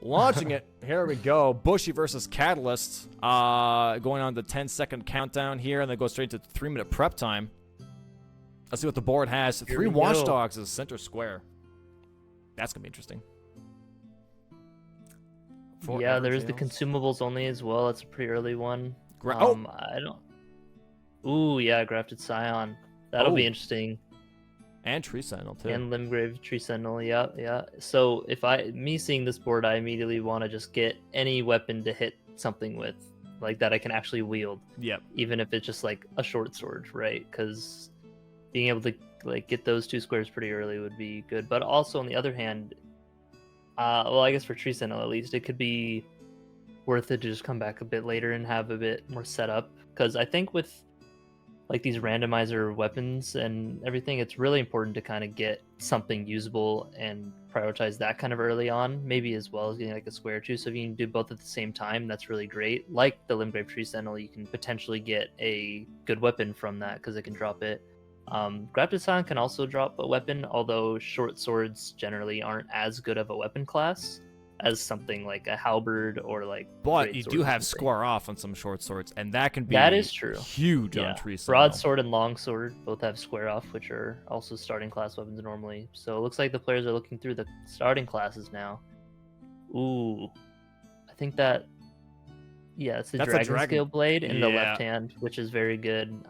Launching it. Here we go. Bushy versus Catalyst. Going on the 10-second countdown here, and then go straight to 3-minute prep time. Let's see what the board has. 3 Watchdogs is center square. That's going to be interesting. Yeah, there's the consumables only as well. It's a pretty early one. I don't... Ooh, yeah, Grafted Scion. That'll be interesting. And Tree Sentinel, too. And Limgrave Tree Sentinel, yeah. So if me seeing this board, I immediately want to just get any weapon to hit something with, like that I can actually wield. Yep. Even if it's just like a short sword, right? Because being able to like get those 2 squares pretty early would be good. But also on the other hand, well, I guess for Tree Sentinel at least, it could be worth it to just come back a bit later and have a bit more setup. Because I think with like these randomizer weapons and everything, it's really important to kind of get something usable and prioritize that kind of early on, maybe as well as getting like a square or 2. So if you can do both at the same time, that's really great. Like the Limgrave Tree Sentinel, you can potentially get a good weapon from that because it can drop it. Grafted Scion can also drop a weapon, although short swords generally aren't as good of a weapon class as something like a halberd or like. But you do have square off on some short swords, and that can be true. Huge on Tree Sentinel. Broadsword and longsword both have square off, which are also starting class weapons normally. So it looks like the players are looking through the starting classes now. Ooh, I think that. Yeah, it's the Dragon Scale Blade in the left hand, which is very good.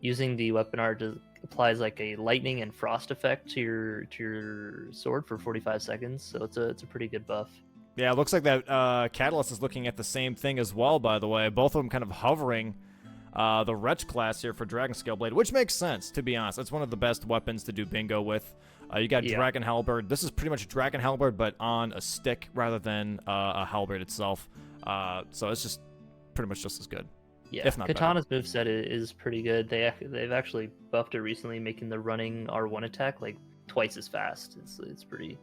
Using the weapon art applies like a lightning and frost effect to your sword for 45 seconds, so it's a pretty good buff. Yeah, it looks like that Catalyst is looking at the same thing as well, by the way. Both of them kind of hovering the Wretch class here for Dragon Scale Blade, which makes sense, to be honest. It's one of the best weapons to do bingo with. You got Dragon Halberd. This is pretty much Dragon Halberd, but on a stick rather than a halberd itself. So it's just pretty much just as good. Yeah, if not Katana's moveset is pretty good. They've actually buffed it recently, making the running R1 attack like twice as fast. It's pretty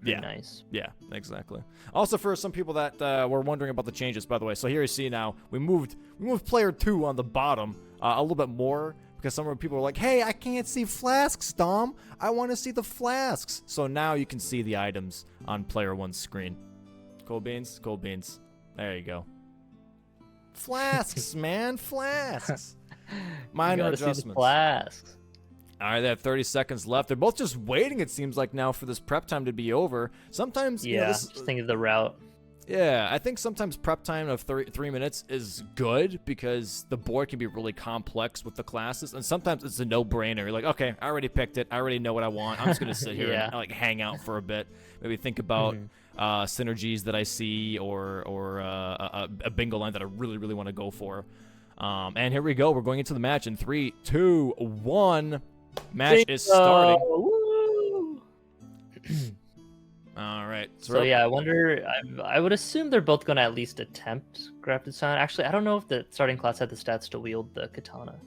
nice. Yeah, exactly. Also, for some people that were wondering about the changes, by the way, so here you see now we moved player 2 on the bottom a little bit more because some people were like, "Hey, I can't see flasks, Dom. I want to see the flasks." So now you can see the items on player 1's screen. Cold beans. There you go. Flasks, man, flasks. Minor adjustments. Flasks. All right, they have 30 seconds left. They're both just waiting, it seems like, now for this prep time to be over. Sometimes, just think of the route. Yeah, I think sometimes prep time of 3 minutes is good because the board can be really complex with the classes, and sometimes it's a no-brainer. You're like, okay, I already picked it. I already know what I want. I'm just gonna sit here and like hang out for a bit, maybe think about synergies that I see or a bingo line that I really want to go for. And here we go. We're going into the match in 3, 2, 1. Match is starting. All right. So yeah, I wonder. I would assume they're both going to at least attempt Grafted Scion. Actually, I don't know if the starting class had the stats to wield the katana.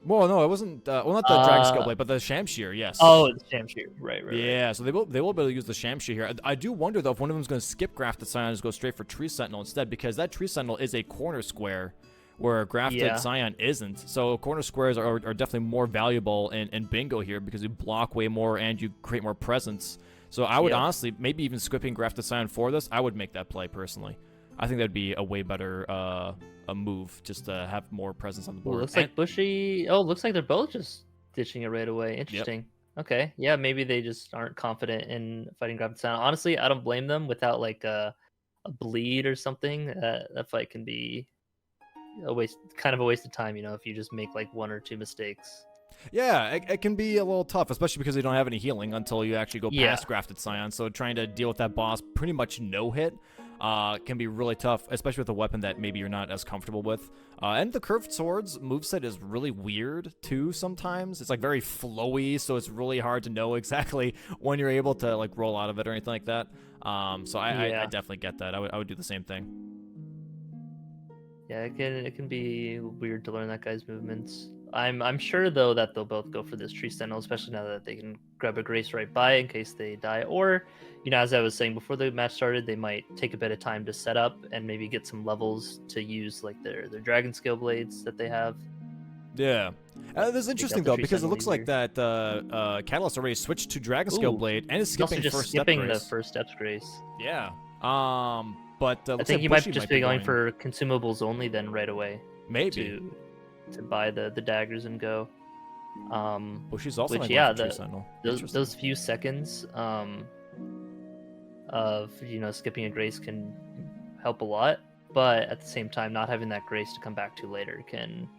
Well, no, it wasn't. Well, not the Dragon Scale Blade, but the Shamshir. Yes. Oh, the Shamshir. Right. Yeah. So they will be able to use the Shamshir here. I do wonder though if one of them is going to skip Grafted Scion and go straight for Tree Sentinel instead, because that Tree Sentinel is a corner square, where Grafted Scion isn't. So corner squares are definitely more valuable in bingo here because you block way more and you create more presence. So I would honestly, maybe even skipping Grafted Scion for this, I would make that play personally. I think that'd be a way better a move, just to have more presence on the board. Ooh, looks like Bushy. Oh, looks like they're both just ditching it right away. Interesting. Yep. Okay. Yeah, maybe they just aren't confident in fighting Grafted Scion. Honestly, I don't blame them. Without like a bleed or something, that fight can be a waste of time, if you just make like 1 or 2 mistakes. Yeah, it can be a little tough, especially because you don't have any healing until you actually go past Grafted Scion. So trying to deal with that boss pretty much no hit can be really tough, especially with a weapon that maybe you're not as comfortable with. And the curved swords moveset is really weird too sometimes. It's like very flowy, so it's really hard to know exactly when you're able to like roll out of it or anything like that. So I definitely get that. I would do the same thing. Yeah, it can be weird to learn that guy's movements. I'm sure though that they'll both go for this Tree Sentinel, especially now that they can grab a Grace right by in case they die. Or, as I was saying before the match started, they might take a bit of time to set up and maybe get some levels to use like their Dragon Scale Blades that they have. Yeah. This is interesting though because it looks like that Catalyst already switched to Dragon Scale Blade and is skipping just first skipping step the grace. first steps grace. Yeah. But I looks think like you might Bushy just be be going for consumables only then right away maybe. to buy the daggers and go. Bushy's also Which not going yeah, for Tree Sentinel. those few seconds of skipping a grace can help a lot, but at the same time, not having that grace to come back to later can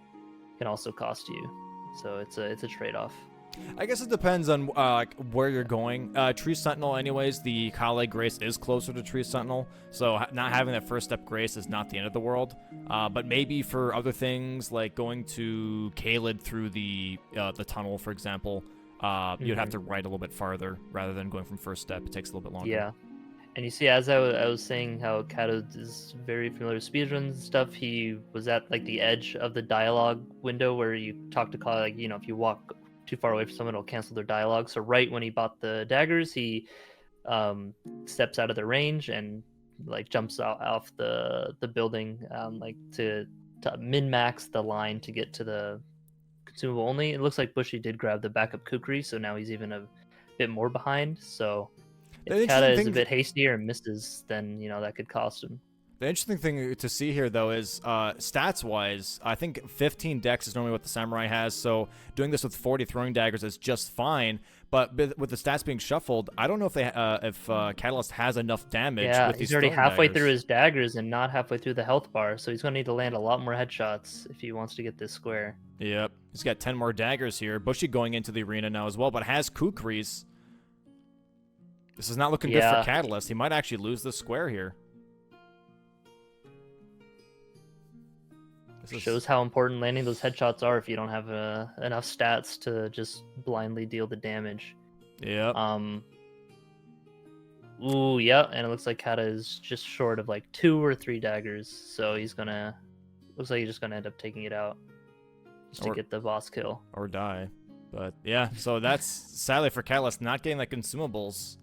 also cost you. So it's a trade-off. I guess it depends on like where you're going. Tree Sentinel, anyways, the Kale Grace is closer to Tree Sentinel, so not having that first step Grace is not the end of the world. But maybe for other things like going to Kaled through the tunnel, for example, you'd have to ride a little bit farther rather than going from first step. It takes a little bit longer. Yeah. And you see, as I was saying, how Kato is very familiar with speedruns and stuff. He was at like the edge of the dialogue window where you talk to Kale, like if you walk too far away from someone, it'll cancel their dialogue. So right when he bought the daggers, he steps out of the range and like jumps off the building, like to min max the line to get to the consumable only. It looks like Bushy did grab the backup kukri, so now he's even a bit more behind. So if Kata is a bit hastier and misses, then that could cost him. The interesting thing to see here, though, is stats-wise, I think 15 dex is normally what the Samurai has, so doing this with 40 throwing daggers is just fine. But with the stats being shuffled, I don't know if Catalyst has enough damage. Yeah, with these he's already halfway daggers. through his daggers and not halfway through the health bar, so he's going to need to land a lot more headshots if he wants to get this square. Yep, he's got 10 more daggers here. Bushy going into the arena now as well, but has Kukris. This is not looking good for Catalyst. He might actually lose this square here. Shows how important landing those headshots are if you don't have enough stats to just blindly deal the damage. Yep. Ooh, yeah, and it looks like Kata is just short of like 2 or 3 daggers, so looks like he's just gonna end up taking it out just to get the boss kill or die. But yeah, so that's sadly for Catalyst not getting that consumables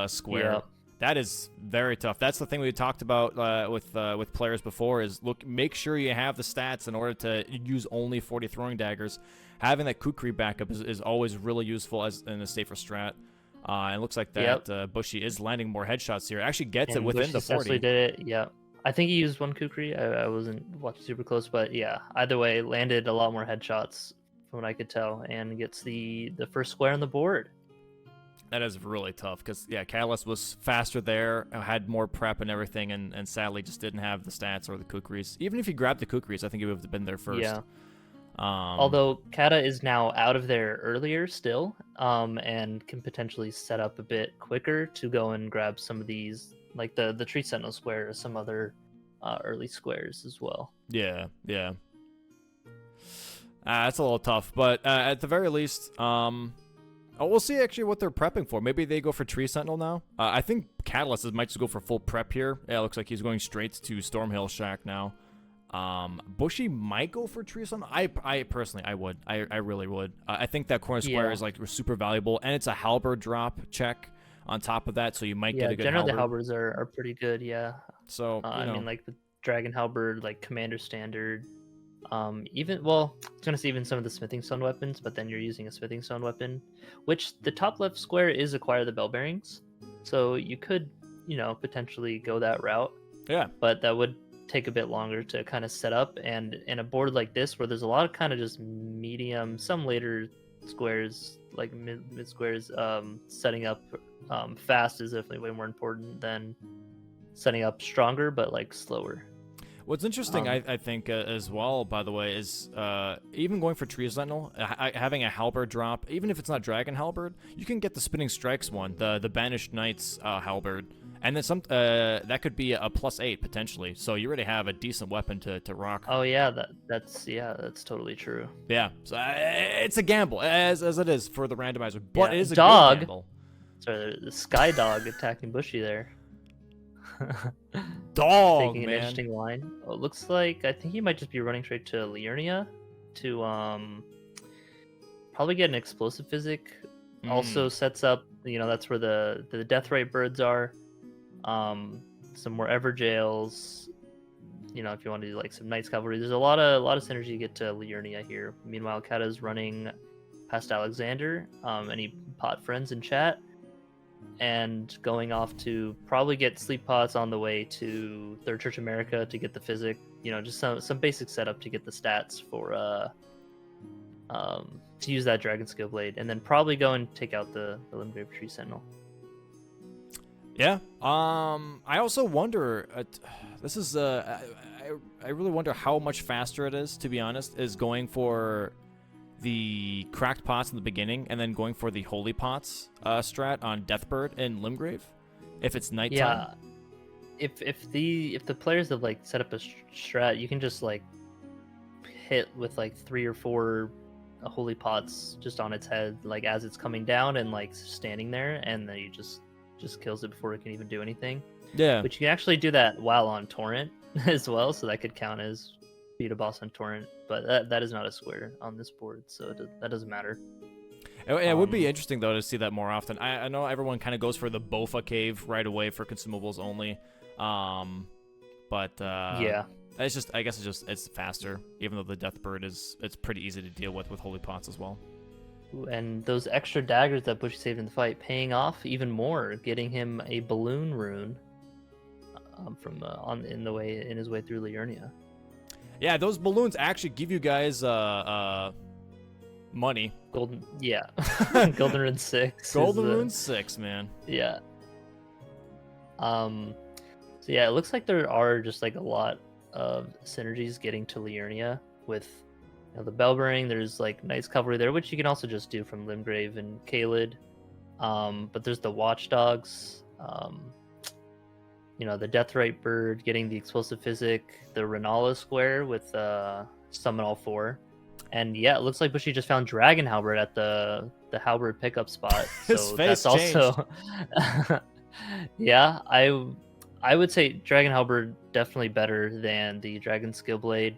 square. Yep. That is very tough. That's the thing we talked about with players before is make sure you have the stats in order to use only 40 throwing daggers. Having that Kukri backup is always really useful in a safer strat. And it looks like that Bushy is landing more headshots here. Actually gets it within the 40. Bushy did it, yeah. I think he used one Kukri. I wasn't watching super close, but yeah. Either way, landed a lot more headshots from what I could tell and gets the first square on the board. That is really tough because, yeah, Catalyst was faster there, had more prep and everything, and sadly just didn't have the stats or the Kukris. Even if he grabbed the Kukris, I think he would have been there first. Yeah. Although Kata is now out of there earlier still, and can potentially set up a bit quicker to go and grab some of these, like the Tree Sentinel square or some other early squares as well. Yeah. That's a little tough, but at the very least, we'll see actually what they're prepping for. Maybe they go for Tree Sentinel now. I think Catalyst might just go for full prep here. Yeah, it looks like he's going straight to Stormhill Shack now. Bushy might go for Tree Sentinel. I personally, I would. I really would. I think that corner square is like super valuable, and it's a halberd drop check on top of that, so you might get a good generally halberd. the halberds are pretty good, yeah. So, I mean, like the Dragon Halberd, like Commander Standard, even I was gonna say even some of the smithing stone weapons, but then you're using a smithing stone weapon, which the top left square is acquire the bell bearings, so you could potentially go that route. Yeah, but that would take a bit longer to kind of set up, and in a board like this where there's a lot of kind of just medium, some later squares like mid squares, setting up fast is definitely way more important than setting up stronger but like slower. What's interesting, I think, as well, by the way, is even going for Tree Sentinel, having a halberd drop, even if it's not Dragon Halberd, you can get the Spinning Strikes one, the Banished Knights halberd, and then that could be a +8 potentially. So you already have a decent weapon to rock. Oh yeah, that's totally true. Yeah, so it's a gamble as it is for the randomizer, but it is a good gamble. Sorry, the Sky Dog attacking Bushy there. Dog, taking an interesting line. Oh, it looks like I think he might just be running straight to Liurnia to probably get an explosive physic. Also sets up, that's where the Deathrite birds are. Some more Everjails. If you want to do like some Knights Cavalry, there's a lot of synergy to get to Liurnia here. Meanwhile, Kata's running past Alexander. Any pot friends in chat? and going off to probably get sleep pots on the way to Third Church America to get the physic. Just some basic setup to get the stats for to use that Dragon Skill Blade, and then probably go and take out the Limgrave Tree Sentinel. Yeah. I also wonder. This is. I really wonder how much faster it is. To be honest, is going for the cracked pots in the beginning and then going for the holy pots strat on Deathbird and Limgrave, if it's nighttime. Yeah. If the players have like set up a strat, you can just like hit with like 3 or 4 holy pots just on its head, like as it's coming down and like standing there, and then you just kills it before it can even do anything. Yeah. But you can actually do that while on Torrent as well, so that could count as beat a boss on Torrent. But that is not a square on this board, so that doesn't matter. It would be interesting though to see that more often. I know everyone kind of goes for the Bofa cave right away for consumables only, but yeah, it's just, I guess it's faster. Even though the Deathbird it's pretty easy to deal with holy pots as well. And those extra daggers that Bushy saved in the fight paying off even more, getting him a balloon rune from in his way through Liurnia. Yeah, those balloons actually give you guys money. Golden Rune 6. Golden Rune 6, man. Yeah. So yeah, it looks like there are just like a lot of synergies getting to Liurnia with the Bellbearing. There's like Knight's Cavalry there, which you can also just do from Limgrave and Caelid. But there's the Watchdogs, the Deathrite Bird getting the Explosive Physic, the Renala Square with Summon All 4. And yeah, it looks like Bushy just found Dragon Halberd at the Halberd pickup spot. His So face that's also yeah, I would say Dragon Halberd definitely better than the Dragon Skill Blade.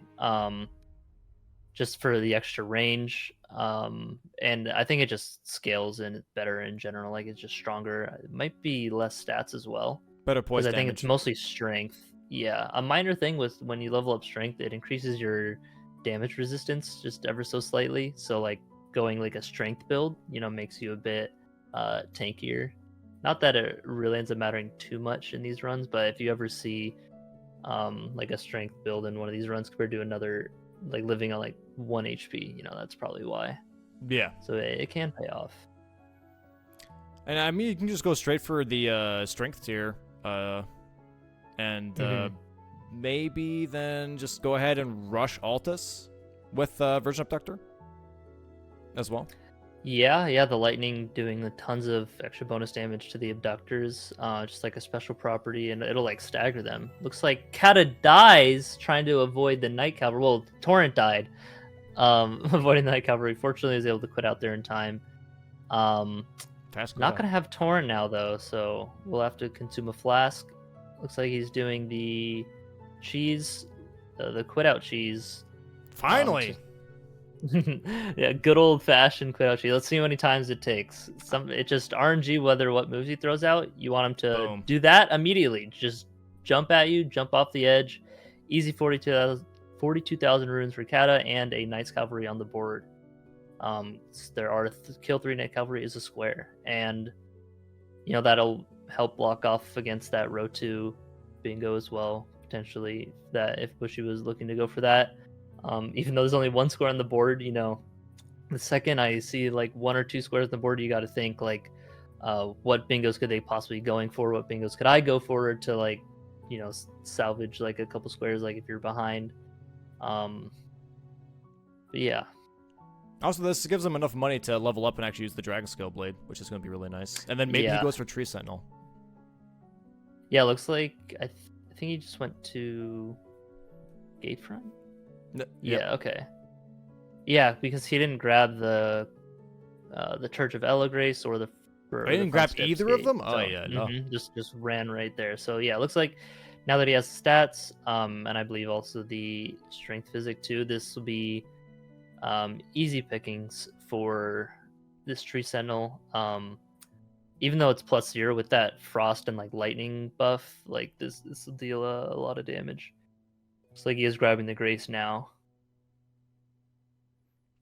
Just for the extra range, and I think it just scales and it's better in general. Like it's just stronger. It might be less stats as well. Better poise I damage. think it's mostly strength. Yeah, a minor thing with when you level up strength, it increases your damage resistance just ever so slightly. So like going like a strength build, makes you a bit tankier. Not that it really ends up mattering too much in these runs, but if you ever see like a strength build in one of these runs compared to another, like living on like 1 HP, that's probably why. Yeah. So it can pay off. And I mean, you can just go straight for the strength tier, and maybe then just go ahead and rush Altus with Virgin Abductor as well. Yeah, the lightning doing the tons of extra bonus damage to the abductors, just like a special property, and it'll like stagger them. Looks like Kata dies trying to avoid the Night Cavalry. Well, Torrent died, avoiding the Night Cavalry. Fortunately, he was able to quit out there in time. Not gonna have Torrent now though, so we'll have to consume a flask. Looks like he's doing the cheese, the quit out cheese. Finally. Yeah, good old fashioned quit out cheese. Let's see how many times it takes. It just RNG whether what moves he throws out. You want him to do that immediately. Just jump at you, jump off the edge. Easy 42,000 runes for Kata and a Knight's Cavalry on the board. There are kill 3 Knight Cavalry is a square, and that'll help block off against that row 2 bingo as well, potentially, that if Bushy was looking to go for that. Even though there's only 1 square on the board, the second I see like 1 or 2 squares on the board, you got to think like, what bingos could they possibly be going for? What bingos could I go for to like, salvage like a couple squares, like if you're behind. But yeah. Also, this gives him enough money to level up and actually use the Dragon Scale Blade, which is going to be really nice. And then maybe he goes for Tree Sentinel. Yeah, looks like I think he just went to Gatefront. Yeah, okay. Yeah, because he didn't grab the Church of Elagrace or the. He didn't grab either of them. Oh yeah, no. Just ran right there. So yeah, it looks like now that he has the stats, and I believe also the strength physic too, this will be easy pickings for this Tree Sentinel. Even though it's +0 with that frost and like lightning buff, like this will deal a lot of damage. Looks like he is grabbing the Grace now.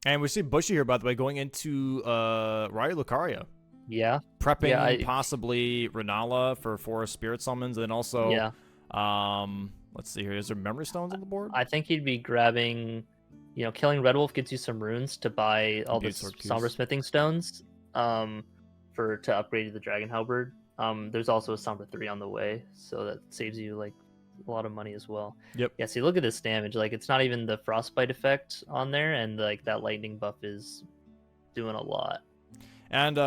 And we see Bushy here, by the way, going into Raya Lucaria Yeah. Prepping Yeah. possibly Renala for 4 Spirit Summons, and then also, Yeah. let's see here. Is there Memory Stones on the board? I think he'd be grabbing, killing Red Wolf gets you some runes to buy all the Imbued Sword Keys. Somber Smithing Stones, to upgrade the Dragon Halberd. There's also a Somber 3 on the way, so that saves you like a lot of money as well. Yep. Yeah, see, look at this damage. Like, it's not even the Frostbite effect on there, and like that lightning buff is doing a lot. And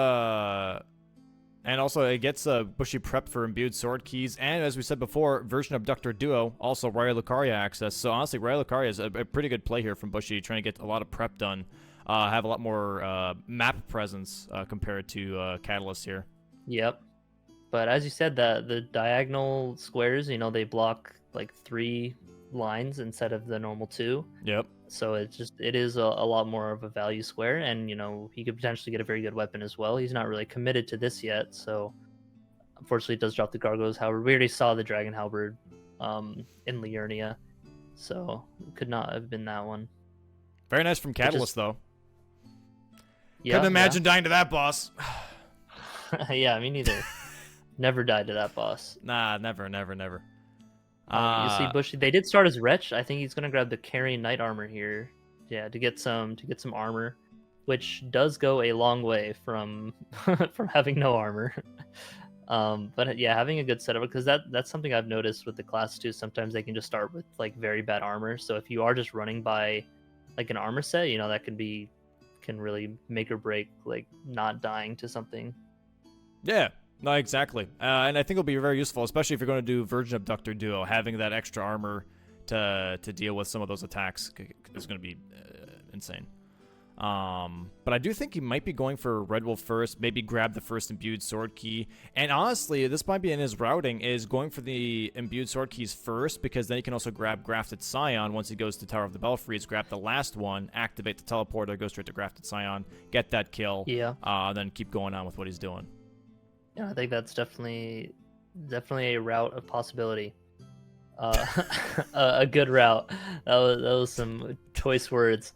also it gets a Bushy Prep for Imbued Sword Keys, and as we said before, Version Abductor Duo, also Raya Lucaria access. So honestly, Raya Lucaria is a pretty good play here from Bushy, trying to get a lot of prep done. Have a lot more map presence compared to Catalyst here. Yep. But as you said, the diagonal squares, they block like 3 lines instead of the normal 2. Yep. So it is a lot more of a value square, and he could potentially get a very good weapon as well. He's not really committed to this yet, so unfortunately it does drop the Gargoyles. However, we already saw the Dragon Halberd in Liurnia, so it could not have been that one. Very nice from Catalyst though. Yeah, couldn't imagine dying to that boss. Yeah, me neither. Never died to that boss. Nah, never. You see Bushy, they did start as Wretch. I think he's gonna grab the Carrion Knight armor here. Yeah, to get some armor, which does go a long way from from having no armor. But yeah, having a good setup, because that's something I've noticed with the class too. Sometimes they can just start with like very bad armor. So if you are just running by like an armor set, that can really make or break like not dying to something. Yeah. No, exactly. And I think it'll be very useful, especially if you're going to do Virgin Abductor Duo. Having that extra armor to deal with some of those attacks is going to be insane. But I do think he might be going for Red Wolf first, maybe grab the first Imbued Sword Key. And honestly, this might be in his routing, is going for the Imbued Sword Keys first, because then he can also grab Grafted Scion once he goes to Tower of the Belfries, grab the last one, activate the teleporter, go straight to Grafted Scion, get that kill, then keep going on with what he's doing. Yeah, I think that's definitely a route of possibility. A good route. That was some choice words.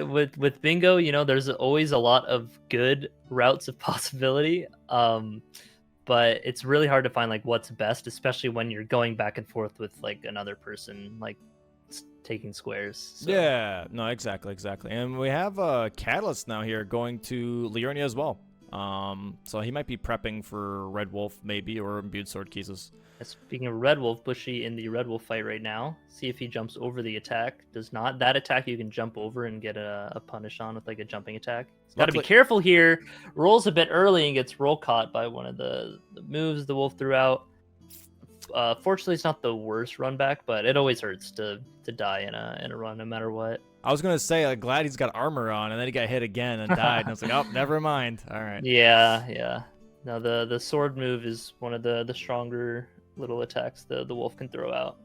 With bingo, there's always a lot of good routes of possibility. But it's really hard to find like what's best, especially when you're going back and forth with like another person, like taking squares. So. Yeah, no, exactly. And we have Catalyst now here going to Liurnia as well. So he might be prepping for Red Wolf maybe, or Imbued Sword Keys. Speaking of Red Wolf, Bushy in the Red Wolf fight right now. See if he jumps over the attack. Does not. That attack you can jump over and get a punish on with like a jumping attack. Got to be careful here. Rolls a bit early and gets roll caught by one of the moves the Wolf threw out. Fortunately, it's not the worst run back, but it always hurts to die in a run no matter what. I was gonna say, glad he's got armor on, and then he got hit again and died. And I was like, oh, never mind. All right. Yeah. Now the sword move is one of the stronger little attacks the Wolf can throw out.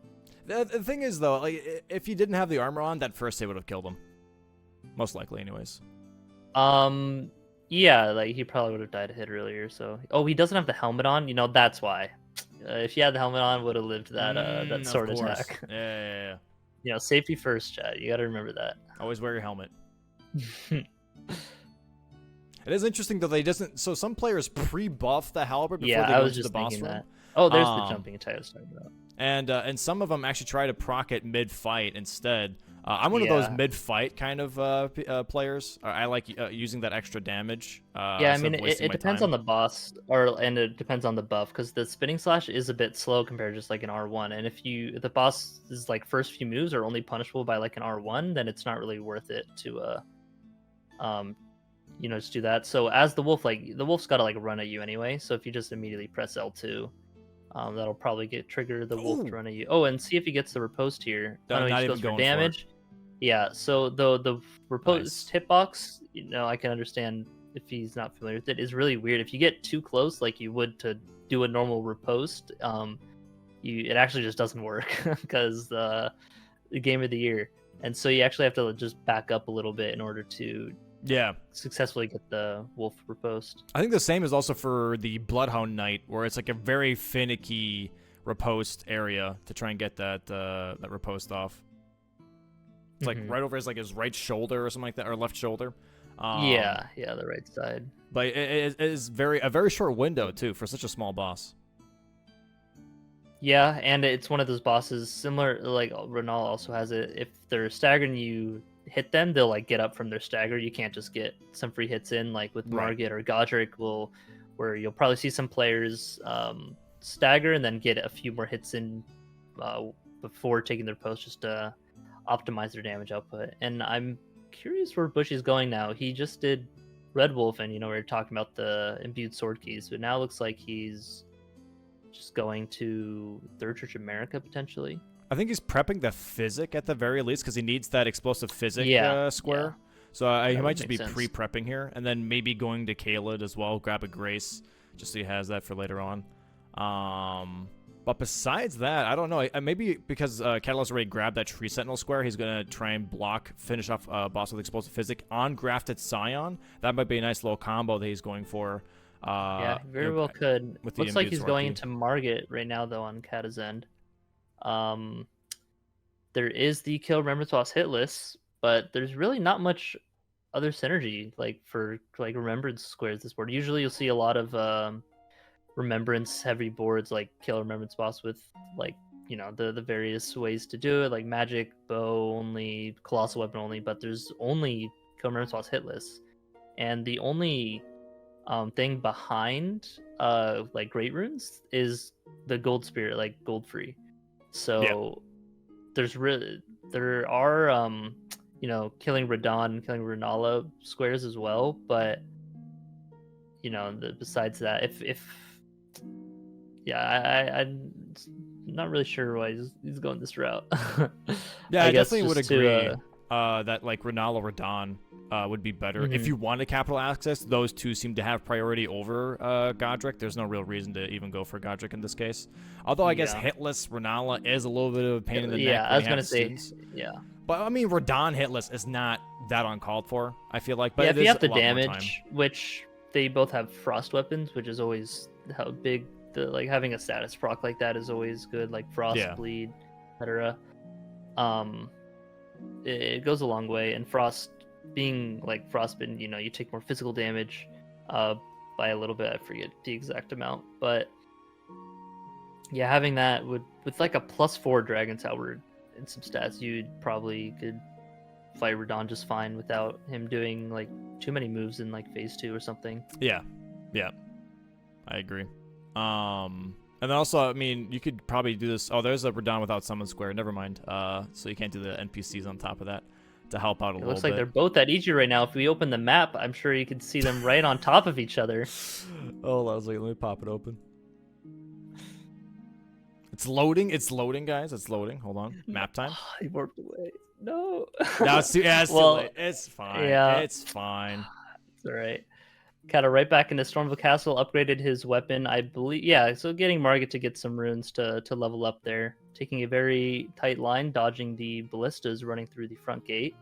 The thing is, though, like if he didn't have the armor on, that first hit would have killed him. Most likely, anyways. Yeah, like he probably would have died a hit earlier. So, he doesn't have the helmet on. That's why. If he had the helmet on, would have lived that sword attack. Yeah. Safety first, Chad. You got to remember that. Always wear your helmet. It is interesting though. So some players pre-buff the halberd before they go into the boss room. That. Oh, there's the jumping attack I was talking about. And some of them actually try to proc it mid-fight instead. I'm one of those mid-fight kind of players. I like using that extra damage. I mean, it depends on the boss, and it depends on the buff, because the spinning slash is a bit slow compared to just like an R1. And if the boss is like first few moves are only punishable by like an R1, then it's not really worth it to just do that. So as the Wolf, like the Wolf's got to like run at you anyway. So if you just immediately press L2. That'll probably trigger the Wolf to run at you. Oh, and see if he gets the riposte here. He just goes for damage. Yeah, so the riposte hitbox, I can understand if he's not familiar with it, is really weird. If you get too close, like you would to do a normal riposte, it actually just doesn't work because the game of the year, and so you actually have to just back up a little bit in order to successfully get the Wolf riposte. I think the same is also for the Bloodhound Knight, where it's like a very finicky riposte area to try and get that riposte off. It's like right over his right shoulder or something like that, or left shoulder. Um, Yeah, the right side. but it is a very short window too for such a small boss. Yeah, and it's one of those bosses similar like Renal also has it. If they're staggered and you hit them, they'll like get up from their stagger. You can't just get some free hits in like with Right. Margit or Godric where you'll probably see some players stagger and then get a few more hits in uh, before taking their post just to optimize their damage output. And I'm curious where Bushy's going now. He just did Red Wolf, and we were talking about the imbued sword keys, but now it looks like he's just going to Third Church America potentially. I think he's prepping the physic at the very least because he needs that explosive physic square. Yeah. So he That might would just make be sense. pre-prepping here, and then maybe going to Kaled as well, grab a Grace, just so he has that for later on. But besides that, I don't know. Maybe because Catalyst already grabbed that Tree Sentinel square, he's gonna try and finish off boss with explosive physic on grafted Scion. That might be a nice little combo that he's going for. Yeah, very well could. with the Looks like imbued he's sword going key. into Margit right now though on Kata's end. There is the kill remembrance boss hit list, but there's really not much other synergy like for like remembrance squares this board. Usually you'll see a lot of remembrance heavy boards like kill remembrance boss with like the various ways to do it like magic bow only, colossal weapon only, but there's only kill remembrance boss hit lists, and the only thing behind like great runes is the gold spirit like gold free. So there are killing Radon, killing Renala squares as well, but besides that, if I'm not really sure why he's going this route. Yeah, I guess definitely would just to, agree that like Renala or Radon would be better. If you wanted capital access, those two seem to have priority over Godric. There's no real reason to even go for Godric in this case. Although I guess hitless Renala is a little bit of a pain in the neck. Yeah, I was gonna say, students. yeah. But I mean, Radon hitless is not that uncalled for, I feel like. But Yeah, it if you is have the a lot more time. damage, which they both have frost weapons, which is always how big like having a status proc like that is always good, like frost bleed, etc. It goes a long way, and frost being like frostbitten, you take more physical damage by a little bit. I forget the exact amount, but yeah, having that with like a +4 Dragon Tower and some stats, you probably could fight Radon just fine without him doing like too many moves in like phase 2 or something. Yeah, I agree. And then also, I mean, you could probably do this. Oh, there's a Radon without summon square. Never mind. So you can't do the NPCs on top of that to help out a little bit. It looks like they're both at EG right now. If we open the map, I'm sure you can see them right on top of each other. Oh, Leslie, let me pop it open. It's loading. It's loading, guys. It's loading. Hold on. Map time. He warped away. No. No, it's too late. It's fine. Yeah. It's fine. It's all right. Kata right back into Stormville Castle, upgraded his weapon, I believe. Yeah, so getting Margit to get some runes to level up there. Taking a very tight line, dodging the ballistas running through the front gate.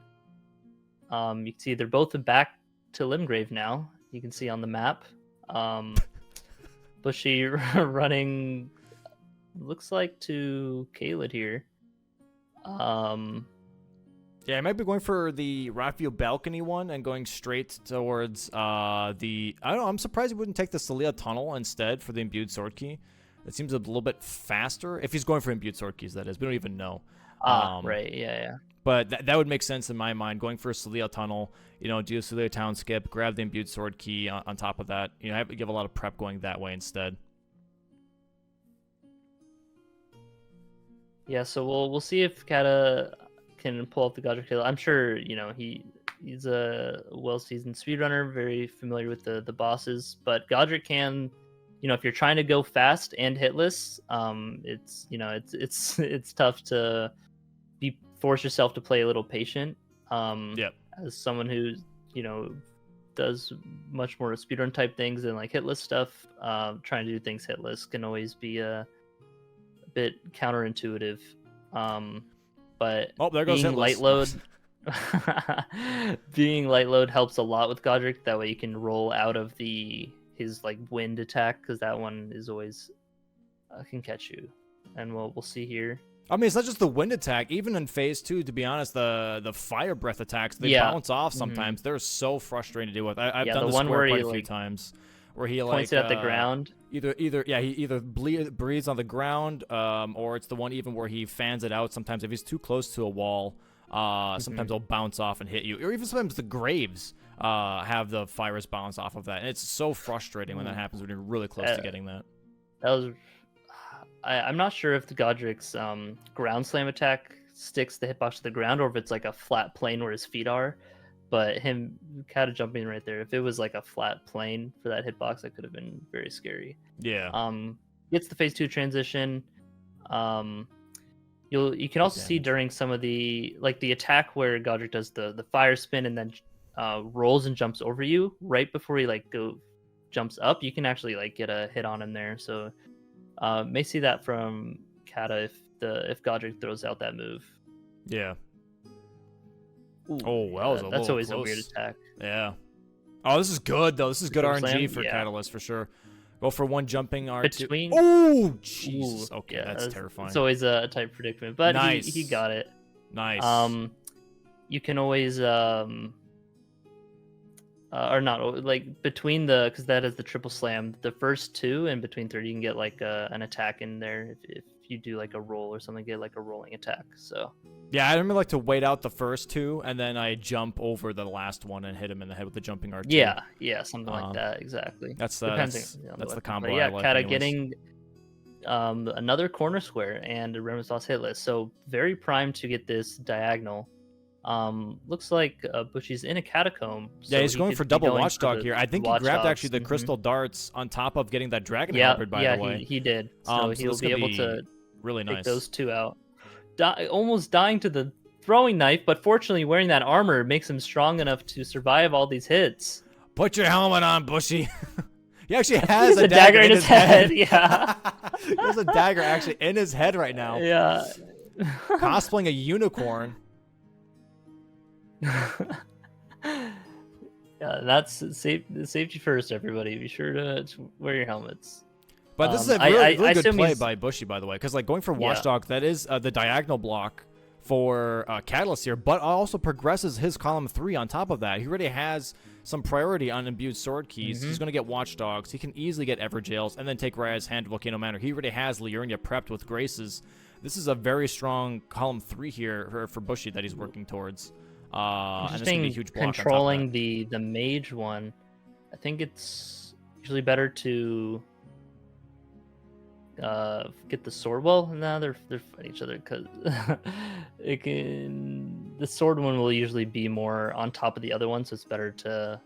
You can see they're both back to Limgrave now. You can see on the map. Bushy running, looks like to Kaled here. Yeah, I might be going for the Raphael balcony one and going straight towards I don't know. I'm surprised he wouldn't take the Celia tunnel instead for the imbued sword key. It seems a little bit faster if he's going for imbued sword keys. That is, we don't even know. Right, yeah. But that would make sense in my mind. Going for a Celia tunnel, do a Celia town skip, grab the imbued sword key on top of that. I have to give a lot of prep going that way instead. Yeah, so we'll see if Kata can pull off the Godric kill. I'm sure he's a well-seasoned speedrunner, very familiar with the bosses. But Godric can, if you're trying to go fast and hitless, it's tough to force yourself to play a little patient. As someone who does much more speedrun type things than like hitless stuff, trying to do things hitless can always be a bit counterintuitive. But there goes being light load, being light load helps a lot with Godric. That way you can roll out of his like wind attack, because that one is always can catch you. And we'll see here. I mean, it's not just the wind attack. Even in phase 2, to be honest, the fire breath attacks, they bounce off sometimes. They're so frustrating to deal with. I've done the square quite a few times where he points it at the ground. He either breathes on the ground, or it's the one even where he fans it out. Sometimes if he's too close to a wall, sometimes it'll bounce off and hit you. Or even sometimes the graves have the fires bounce off of that. And it's so frustrating when that happens when you're really close to getting that. That was... I'm not sure if the Godric's ground slam attack sticks the hitbox to the ground or if it's like a flat plane where his feet are. But him kind of jumping right there, if it was like a flat plane for that hitbox, that could have been very scary. Yeah. Gets the phase 2 transition. You can also see during some of the attack where Godric does the fire spin and then rolls and jumps over you right before he jumps up. You can actually get a hit on him there. So. May see that from Kata if Godric throws out that move. Yeah. Ooh, oh, well, that's always close. a weird attack. Yeah. Oh, this is good though. This is good RNG for yeah. Catalyst for sure. Go for one jumping R2. Between... Oh, Jesus. Ooh, okay, yeah, that's terrifying. It's always a tight predicament, but nice. he got it. Nice. You can always or not between because that is the triple slam. The first 2 and between 3, you can get an attack in there if you do a roll or something. Get a rolling attack. So yeah, I remember to wait out the first 2 and then I jump over the last one and hit him in the head with the jumping R2. Yeah, something like that. Exactly. That's the combo. But yeah, I like Kata anyways. getting another corner square and a Renaissance hit list. So very primed to get this diagonal. Looks like Bushy's in a catacomb. So yeah, he's going for double watchdog here. I think he grabbed actually the Mm-hmm. crystal darts on top of getting that dragon halberd, by the way. Yeah, he did. So he'll be able to really take nice. those 2 out. Almost dying to the throwing knife, but fortunately wearing that armor makes him strong enough to survive all these hits. Put your helmet on, Bushy. He actually has a dagger in his head. Yeah. He has a dagger actually in his head right now. Yeah. Cosplaying a unicorn. Yeah, that's safety first, everybody. Be sure to wear your helmets. But this is a really good play by Bushy, by the way, because going for Watchdog, that is the diagonal block for Catalyst here, but also progresses his column 3 on top of that. He already has some priority on imbued sword keys. He's going to get Watchdogs. He can easily get Everjails and then take Raya's Hand Volcano Manor. He already has Liurnia prepped with Graces. This is a very strong column 3 here for Bushy that he's working towards. And it's gonna be a huge block controlling the mage one. I think it's usually better to get the sword. Well, no, they're fighting each other because the sword one will usually be more on top of the other one, so it's better to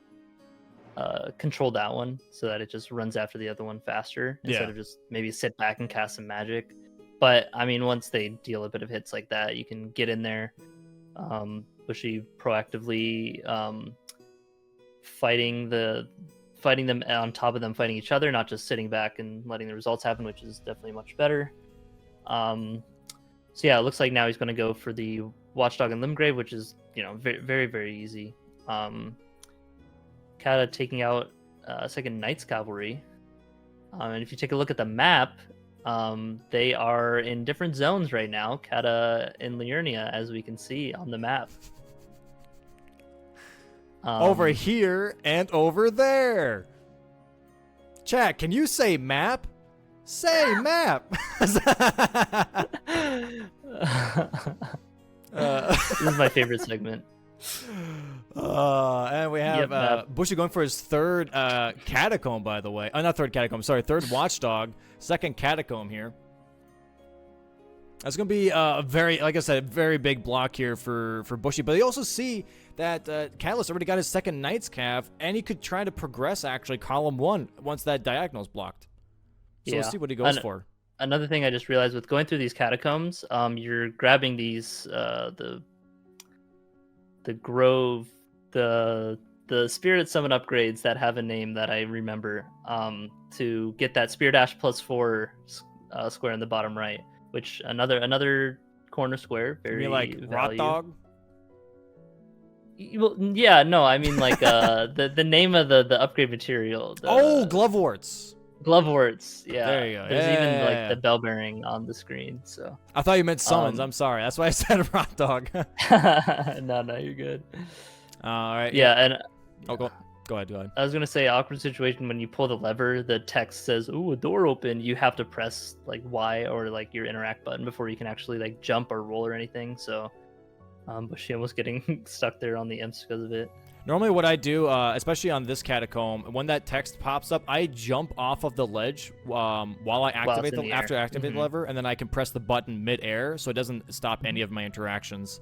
control that one so that it just runs after the other one faster instead of just maybe sit back and cast some magic. But I mean, once they deal a bit of hits like that, you can get in there. Bushy proactively fighting them on top of them fighting each other, not just sitting back and letting the results happen, which is definitely much better. So yeah, it looks like now he's going to go for the Watchdog and Limgrave, which is very very, very easy. Kata taking out second Knights Cavalry, and if you take a look at the map, they are in different zones right now. Kata and Liurnia, as we can see on the map. Over here and over there. Chat, can you say map? Say map. This is my favorite segment. And we have Bushy going for his third catacomb, by the way. Not third catacomb, sorry, third Watchdog, second catacomb here. That's going to be a very, like I said, very big block here for Bushy. But you also see that Catalyst already got his second Knight's Cav, and he could try to progress, actually, column 1 once that diagonal is blocked. So let's see what he goes for. Another thing I just realized with going through these catacombs, you're grabbing these, the Grove, the Spirit Summon upgrades that have a name that I remember, to get that Spear Dash +4 square in the bottom right. Which another corner square, very you mean like Rot Dog? Well, yeah, no, I mean like the name of the upgrade material. Gloveworts. Gloveworts. Yeah. There you go. There's even like Yeah. the bell bearing on the screen. So. I thought you meant summons. Um, I'm sorry. That's why I said rock dog. no, you're good. All right. Yeah, and Oh, go ahead. I was gonna say awkward situation when you pull the lever, the text says, "Ooh, a door open." You have to press like Y or like your interact button before you can actually like jump or roll or anything. So, Bushy almost getting stuck there on the imps because of it. Normally what I do, especially on this catacomb, when that text pops up, I jump off of the ledge while I activate after I activate the lever, and then I can press the button mid-air, so it doesn't stop any of my interactions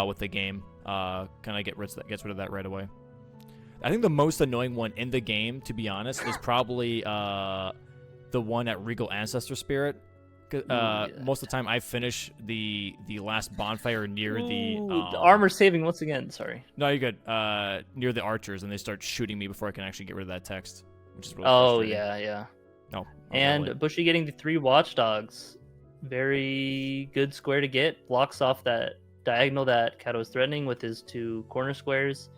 with the game. Kind of gets rid of that right away. I think the most annoying one in the game, to be honest, is probably the one at Regal Ancestor Spirit. Most of the time I finish the last bonfire near the armor saving once again. Sorry. No, you're good. Near the archers, and they start shooting me before I can actually get rid of that text, which is really frustrating. Yeah. No. And Bushy getting the 3 watchdogs, very good square to get. Blocks off that diagonal that Kato is threatening with his 2 corner squares.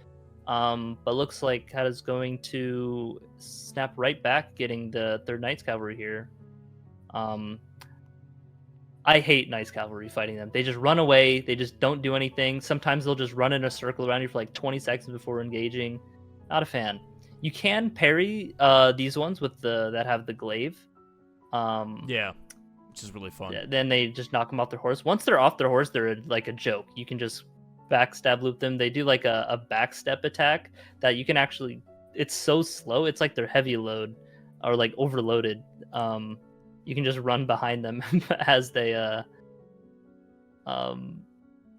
But looks like Kata's going to snap right back, getting the 3rd Knights Cavalry here. I hate Knights Cavalry fighting them. They just run away. They just don't do anything. Sometimes they'll just run in a circle around you for like 20 seconds before engaging. Not a fan. You can parry these ones with that have the glaive. Yeah, which is really fun. Then they just knock them off their horse. Once they're off their horse, they're like a joke. You can just backstab loop them. They do like a backstep attack that you can actually. It's so slow. It's like they're heavy load or like overloaded. You can just run behind them as they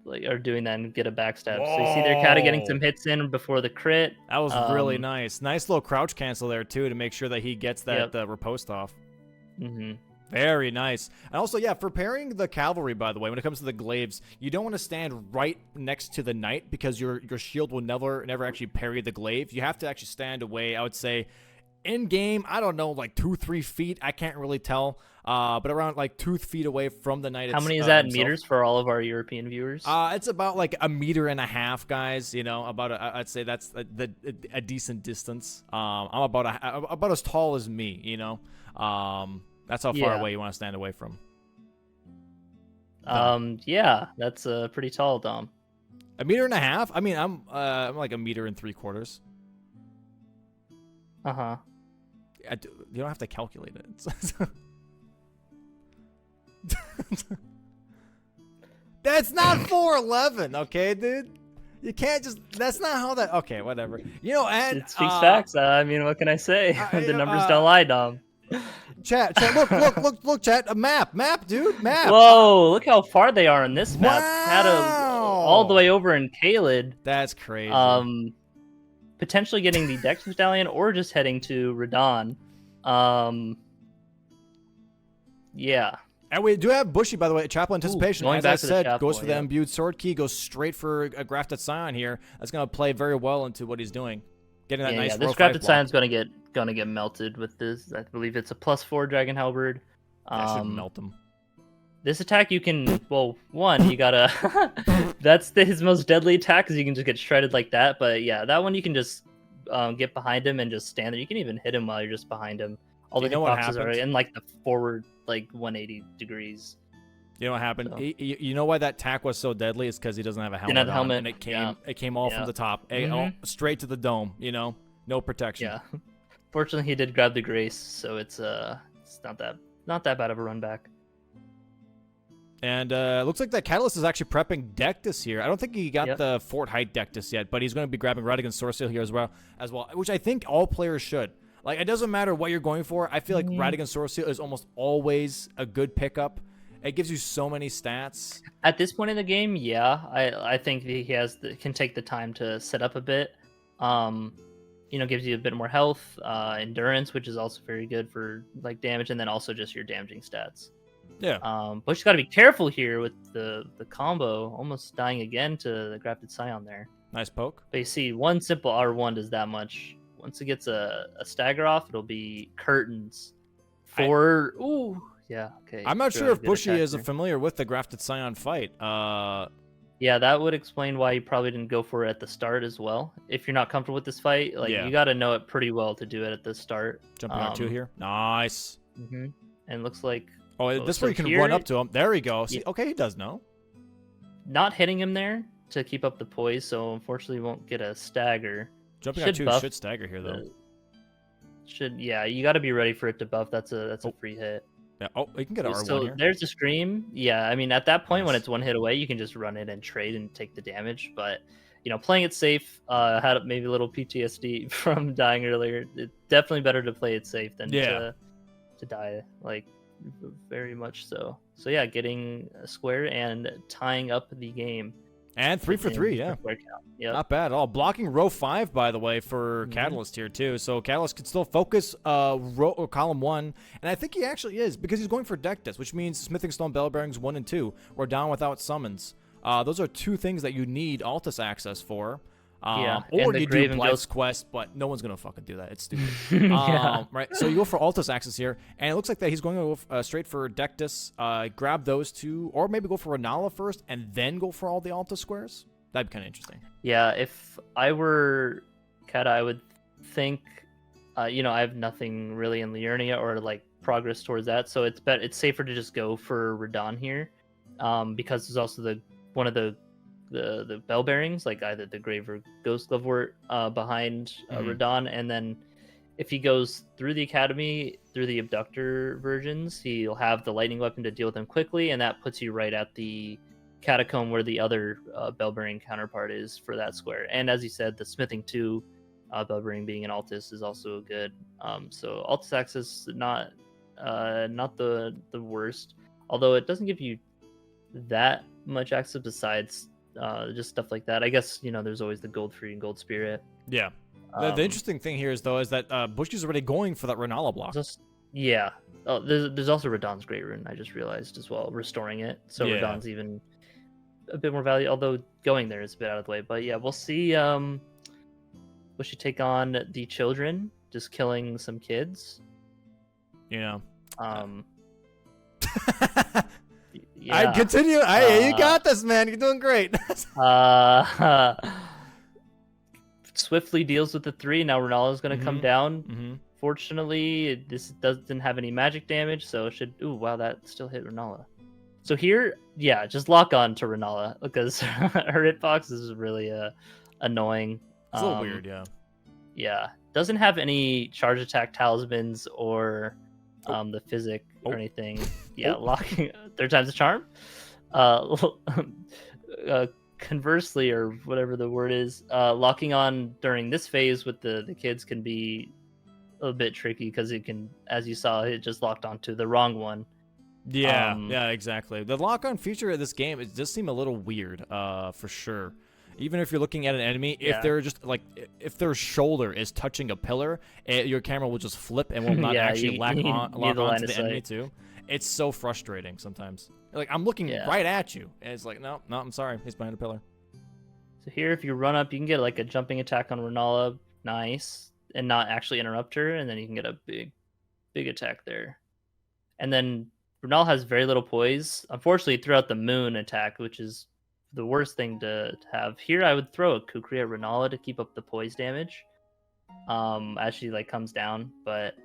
like are doing that and get a backstab. Whoa. So you see they're kind of getting some hits in before the crit. That was really nice. Nice little crouch cancel there too to make sure that he gets that riposte off. Mm-hmm. Very nice. And also, yeah, for pairing the cavalry, by the way, when it comes to the glaives, you don't want to stand right next to the knight because your shield will never actually parry the glaive. You have to actually stand away, I would say, in game, I don't know, like 2-3 feet. I can't really tell, but around like 2 feet away from the knight. How many is that in meters for all of our European viewers? It's about like 1.5 meters, guys. You know, I'd say that's a decent distance. I'm about as tall as me. You know, that's how far away you want to stand away from. Yeah, that's pretty tall, Dom. 1.5 meters? I mean, I'm like 1.75 meters. Uh-huh. You don't have to calculate it. That's not 4'11", okay, dude? You can't just. That's not how that. Okay, whatever. You know, and it speaks facts. I mean, what can I say? The numbers don't lie, Dom. Chat. Look, chat. A map, dude, map. Whoa, look how far they are in this map. Wow. All the way over in Kaled. That's crazy. Potentially getting the Dex Medallion or just heading to Radon. Yeah. And we do have Bushy, by the way. Chapel Anticipation, as I said, goes for the imbued sword key, goes straight for a Grafted Scion here. That's going to play very well into what he's doing. Getting that nice this Grafted Scion's going to get melted with this. I believe it's a +4 Dragon Halberd. That should melt him. This attack you can, well, one, you gotta, that's his most deadly attack because you can just get shredded like that. But yeah, that one you can just get behind him and just stand there. You can even hit him while you're just behind him. All the hitboxes are in like the forward, like 180 degrees. You know what happened? So. You know why that attack was so deadly? It's because he doesn't have a helmet. Didn't have the helmet. And it came all from the top, straight to the dome. You know, no protection. Yeah. Fortunately, he did grab the grace, so it's not that bad of a run back. And looks like that Catalyst is actually prepping Dectus here. I don't think he got the Fort Height Dectus yet, but he's going to be grabbing Radigan Sourceal here as well, which I think all players should. Like, it doesn't matter what you're going for. I feel like Radigan Sourceal is almost always a good pickup. It gives you so many stats. At this point in the game, yeah, I think he can take the time to set up a bit. Gives you a bit more health, endurance, which is also very good for like damage, and then also just your damaging stats. Yeah. But you got to be careful here with the combo, almost dying again to the Grafted Scion there. Nice poke. But you see, one simple R1 does that much. Once it gets a stagger off, it'll be curtains for... Okay. I'm not sure if Bushy is familiar with the Grafted Scion fight. Yeah, that would explain why you probably didn't go for it at the start as well. If you're not comfortable with this fight, like Yeah. you got to know it pretty well to do it at the start. Jumping on 2 here. Nice. And it looks like This so where you can here- run up to him. There we go. See, okay, he does know. not hitting him there to keep up the poise, so unfortunately you won't get a stagger. Jumping on Should 2 buff should stagger here though. You got to be ready for it to buff. That's a free hit. Yeah. Oh, he can get an R1 So here. there's a scream. Yeah, I mean at that point when Nice. it's one hit away, you can just run it and trade and take the damage. But playing it safe, had maybe a little PTSD from dying earlier. It's definitely better to play it safe than to die, like very much so. So yeah, getting a square and tying up the game. And 3 for 3, yeah. Yeah. Not bad at all. Blocking row 5, by the way, for Catalyst here, too. So Catalyst can still focus column 1. And I think he actually is, because he's going for deck disc, which means Smithing Stone Bell Bearings 1 and 2, or down without summons. Those are 2 things that you need Altus access for. And Or the you do Graven Blythe's Ghost- Quest, but no one's going to fucking do that. It's stupid. Yeah. Right, so you go for Altus access here, and it looks like that he's going to go straight for Dectus, grab those 2, or maybe go for Renala first, and then go for all the Altus squares. That'd be kind of interesting. Yeah, if I were Kata, I would think, I have nothing really in Liurnia or like progress towards that, so it's safer to just go for Radon here, because there's also one of the bell bearings, like either the Grave or Ghost Glovewort behind Radon, and then if he goes through the Academy, through the Abductor versions, he'll have the Lightning Weapon to deal with them quickly, and that puts you right at the Catacomb where the other bell bearing counterpart is for that square. And as you said, the Smithing 2 bell bearing being an Altus is also good. So Altus access not the worst, although it doesn't give you that much access besides just stuff like that. I guess there's always the Gold Free and Gold Spirit. Yeah. The interesting thing here is that Bushy's already going for that Renala block. Yeah. Oh, there's also Radon's Great Rune, I just realized as well, restoring it. So Yeah. Radon's even a bit more value, although going there is a bit out of the way. But yeah, we'll see. Bushy take on the children, just killing some kids. Yeah. Yeah. I continue. You got this, man. You're doing great. Swiftly deals with the 3. Now Renala's going to come down. Fortunately, this doesn't have any magic damage, so it should... Ooh, wow, that still hit Renala. So here, yeah, just lock on to Renala, because her hitbox is really annoying. It's a little weird, yeah. Yeah. Doesn't have any charge attack talismans or the physic or anything. Yeah, locking... Third time's a charm. Conversely, or whatever the word is, locking on during this phase with the kids can be a bit tricky, because it can, as you saw, it just locked onto the wrong one. Yeah, yeah, exactly. The lock-on feature of this game, it does seem a little weird, for sure. Even if you're looking at an enemy, if they're just like, if their shoulder is touching a pillar, your camera will just flip and will not actually lock onto the enemy too. It's so frustrating sometimes. Like, I'm looking right at you, and it's like, no, I'm sorry, he's behind a pillar. So here, if you run up, you can get like a jumping attack on Renala, nice, and not actually interrupt her, and then you can get a big attack there. And then Renala has very little poise. Unfortunately, throughout the moon attack, which is the worst thing to have. Here, I would throw a Kukri at Renala to keep up the poise damage as she like comes down, but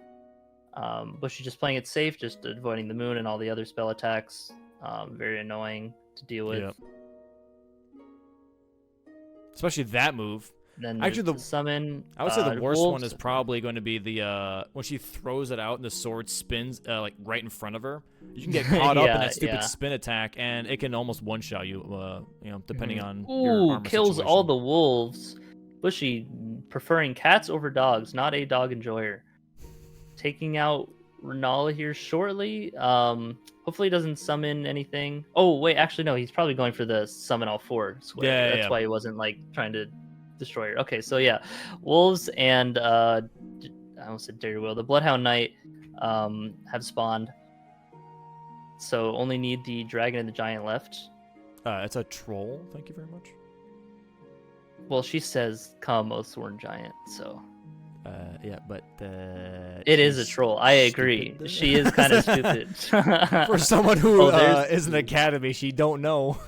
she's just playing it safe, just avoiding the moon and all the other spell attacks. Very annoying to deal with. Yep. Especially that move. Then actually, the summon. I would say the worst wolves. one is probably going to be the when she throws it out and the sword spins like right in front of her. You can get caught up in that stupid spin attack, and it can almost one-shot you. Depending on your armor kills situation. all the wolves. Bushy preferring cats over dogs, not a dog enjoyer. Taking out Renala here shortly. Hopefully he doesn't summon anything. Oh wait, actually no, he's probably going for the summon all 4 square. Yeah, That's why he wasn't like trying to destroy her. Okay, so yeah, wolves and I almost said Dairy Will. The Bloodhound Knight have spawned, so only need the dragon and the giant left. It's a troll. Thank you very much. Well, she says, "Come, O Sworn Giant." So. Yeah, but it is a troll. I agree. Stupid. She is kind of stupid. For someone who is an academy, she don't know.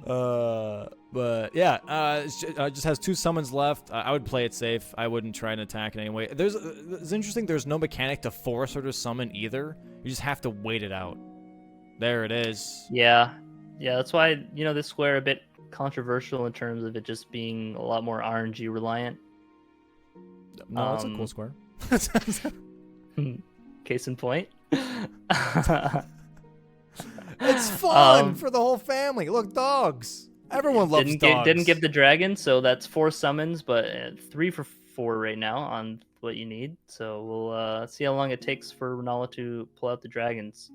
But yeah, it just has 2 summons left. I would play it safe. I wouldn't try and attack it anyway. It's interesting. There's no mechanic to force her to summon either. You just have to wait it out. There it is. Yeah, that's why this square a bit controversial in terms of it just being a lot more RNG reliant. No, it's a cool square. Case in point. It's fun for the whole family. Look, dogs. Everyone loves dogs. Didn't give the dragon, so that's 4 summons, but 3 for 4 right now on what you need. So we'll see how long it takes for Renala to pull out the dragons.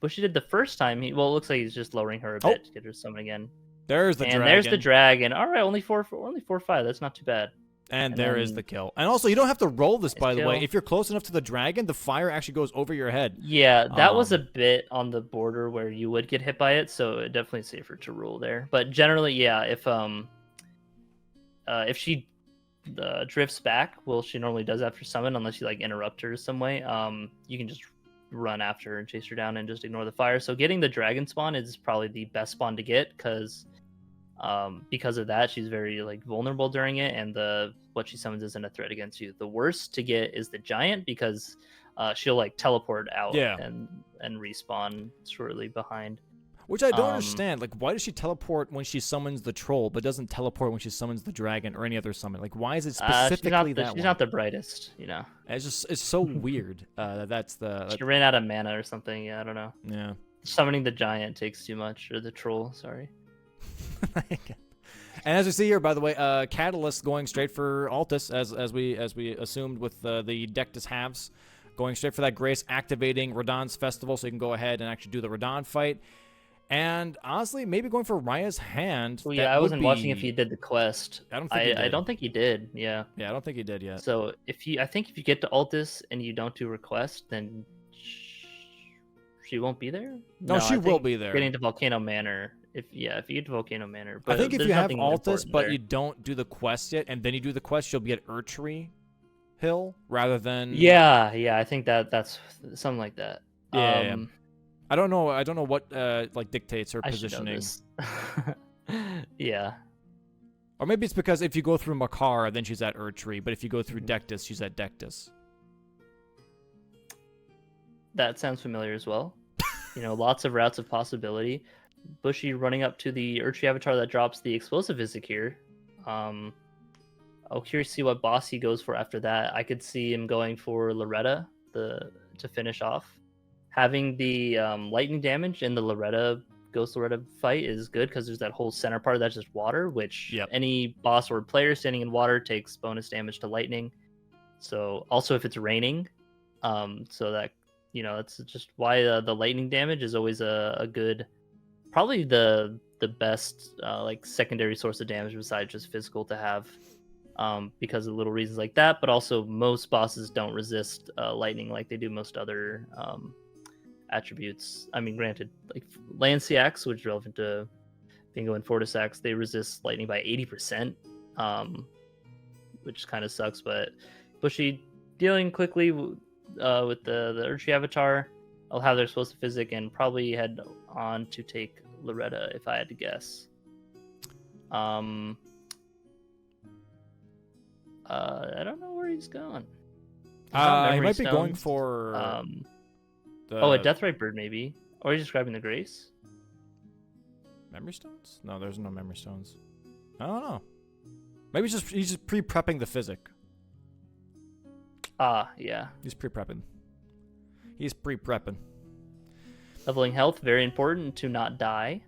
Bushy did the first time. It looks like he's just lowering her a bit to get her to summon again. There's the dragon. And there's the dragon. All right, only 4 or 5. That's not too bad. And there is the kill. And also, you don't have to roll this, by the way. If you're close enough to the dragon, the fire actually goes over your head. Yeah, that was a bit on the border where you would get hit by it, so definitely safer to roll there. But generally, yeah, if she drifts back, she normally does after summon, unless you interrupt her some way. You can just run after her and chase her down and just ignore the fire. So getting the dragon spawn is probably the best spawn to get, because of that, she's very vulnerable during it, and what she summons isn't a threat against you. The worst to get is the giant, because she'll teleport out and respawn shortly behind. Which I don't understand. Why does she teleport when she summons the troll, but doesn't teleport when she summons the dragon or any other summon? Why is it specifically that she's not the brightest, It's so weird. She ran out of mana or something. Yeah, I don't know. Yeah. Summoning the giant takes too much, or the troll. Sorry. And as we see here, by the way, Catalyst going straight for Altus, as we assumed with the Dectus halves, going straight for that Grace, activating Radahn's Festival, so you can go ahead and actually do the Radahn fight. And honestly, maybe going for Raya's Hand. Well, yeah, I wasn't watching if he did the quest. I don't think he did. I don't think he did. Yeah. Yeah, I don't think he did yet. So I think if you get to Altus and you don't do request, then she won't be there. No, she will be there. Getting to Volcano Manor. If you get to Volcano Manor, but I think if you have Altus, but you don't do the quest yet, and then you do the quest, you'll be at Urchery Hill rather than. Yeah, I think that's something like that. Yeah. I don't know what dictates her positioning. Yeah. Or maybe it's because if you go through Makar, then she's at Urchery, but if you go through Dectus, she's at Dectus. That sounds familiar as well. Lots of routes of possibility. Bushy running up to the Urchery avatar that drops the explosive physic here. I'll curious to see what boss he goes for after that. I could see him going for Loretta to finish off. Having the lightning damage in the Ghost Loretta fight is good, because there's that whole center part that's just water, which any boss or player standing in water takes bonus damage to lightning. So also if it's raining, so that that's just why the lightning damage is always a good, probably the best secondary source of damage besides just physical to have, because of little reasons like that. But also most bosses don't resist lightning like they do most other attributes. I mean, granted, Lanciacs, which is relevant to Bingo and Fortisax, they resist lightning by 80%, which kind of sucks. But Bushy dealing quickly with the Urchi avatar. I'll have their explosive physic and probably head on to take Loretta if I had to guess. I don't know where he's going. He might be going for a Deathrite Bird maybe, or he's just grabbing the Grace. Memory stones? No, there's no memory stones. I don't know. Maybe he's just pre-prepping the physic. Yeah. He's pre-prepping. He's pre-prepping. Leveling health, very important to not die.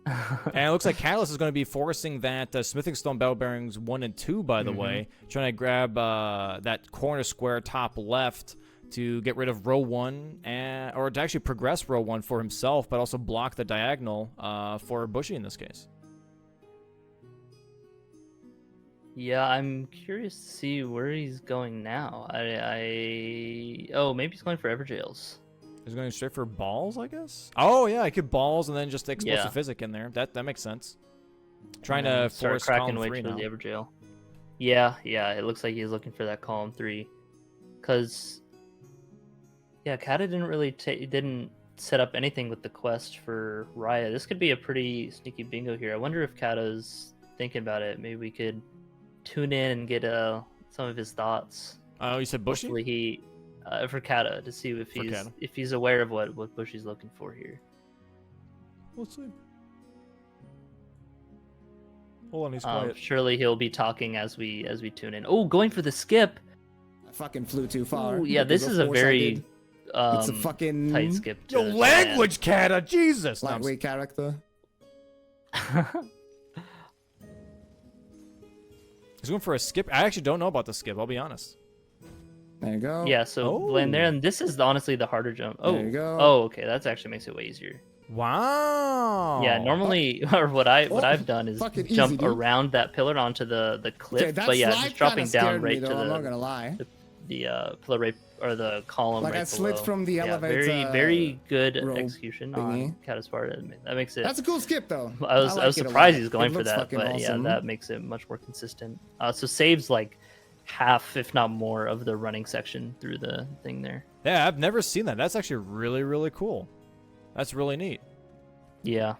And it looks like Catalyst is going to be forcing that Smithing Stone Battle Bearings 1 and 2, by the way. Trying to grab that corner square top left to get rid of row 1, or to actually progress row 1 for himself, but also block the diagonal for Bushy in this case. Yeah, I'm curious to see where he's going now. Maybe he's going for Everjails. He's going straight for balls, I guess? Oh, yeah, I could balls and then just explosive physic in there. That makes sense. Trying to force cracking column 3 way now. The Everjail. Yeah, it looks like he's looking for that column 3. Because, Kata didn't set up anything with the quest for Raya. This could be a pretty sneaky bingo here. I wonder if Kato's thinking about it. Maybe we could tune in and get some of his thoughts. Oh, you said Bushy? Hopefully he for Kato to see if he's aware of what Bushy's looking for here. We'll see. Hold on, he's quiet. Surely he'll be talking as we tune in. Oh, going for the skip. I fucking flew too far. Ooh, yeah, this is a very it's a fucking tight skip. Yo, language, Kata, Jesus! lightweight character. He's going for a skip. I actually don't know about the skip. I'll be honest. There you go. Yeah, so land there, and this is honestly the harder jump. Oh, There you go. Oh, okay, that actually makes it way easier. Wow. Yeah, normally, or what I've done is fucking jump easy, dude. around that pillar onto the cliff. Okay, that but yeah, slide just dropping kinda down scared right me, to though, I'm not gonna lie. the pillar right or the column. Like right I slid below. from the Yeah, elevator. very good rope execution thingy. on Kata's part. That makes it. That's a cool skip, though. I was like it a surprised lot. he's going It for looks that, fucking but awesome. yeah, that makes it much more consistent. So saves like half, if not more, of the running section through the thing there. Yeah, I've never seen that. That's actually really, really cool. That's really neat. Yeah.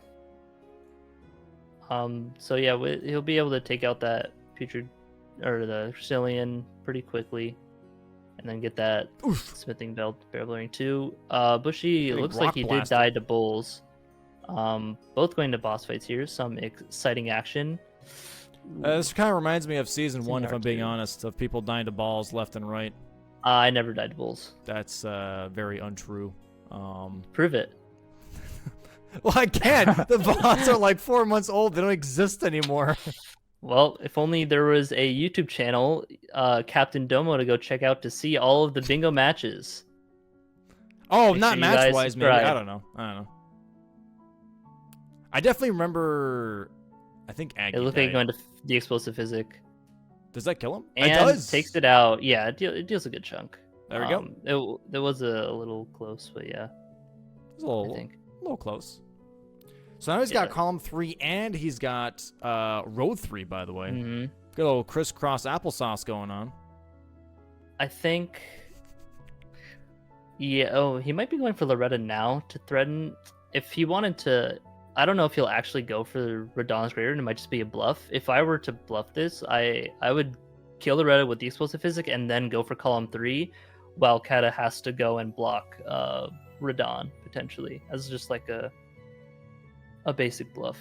So yeah, he'll be able to take out that putrid or the Castilian pretty quickly, and then get that smithing belt barrel bearing too. Bushy Getting looks like rock he did blasted. die to bulls. Both going to boss fights here. Some exciting action. This kind of reminds me of season 1, if I'm being R2. honest, of people dying to balls left and right. I never died to bulls. That's very untrue. Prove it. Well, I can't. The bots are like 4 months old. They don't exist anymore. Well, if only there was a YouTube channel, Captain Domo, to go check out to see all of the bingo matches. Oh, Make not sure you guys match-wise, maybe. subscribe. I don't know. I definitely remember. I think Aggie It looked died. like going to the explosive physic. Does that kill him? And it does. takes it out. Yeah, it deals a good chunk. There we go. It was a little close, but yeah, It's a I little, think. close. So now he's got Yeah. column 3 and he's got row 3, by the way. Hmm. Good old crisscross applesauce going on. I think. Yeah. Oh, he might be going for Loretta now to threaten. If he wanted to, I don't know if he'll actually go for Radon's Greater, and it might just be a bluff. If I were to bluff this, I would kill Loretta with the explosive physic and then go for column 3, while Kata has to go and block Radon potentially as just like a basic bluff.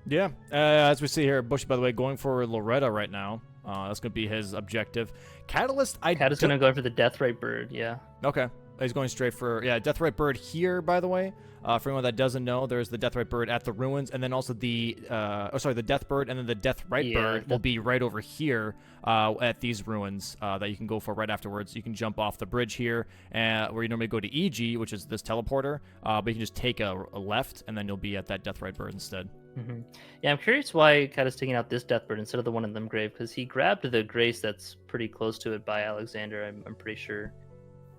Yeah, as we see here, Bush, by the way, going for Loretta right now. That's going to be his objective. Catalyst, Kata's going to go for the Deathrite Bird, yeah. Okay. He's going straight for, Deathrite Bird here, by the way. For anyone that doesn't know, there's the Deathrite Bird at the ruins, and then also the, the Death Bird, and then the Deathrite Bird will be right over here at these ruins that you can go for right afterwards. You can jump off the bridge here, where you normally go to EG, which is this teleporter, but you can just take a left, and then you'll be at that Deathrite Bird instead. Mm-hmm. Yeah, I'm curious why Kata's taking out this Death Bird instead of the one in the grave, because he grabbed the Grace that's pretty close to it by Alexander, I'm pretty sure.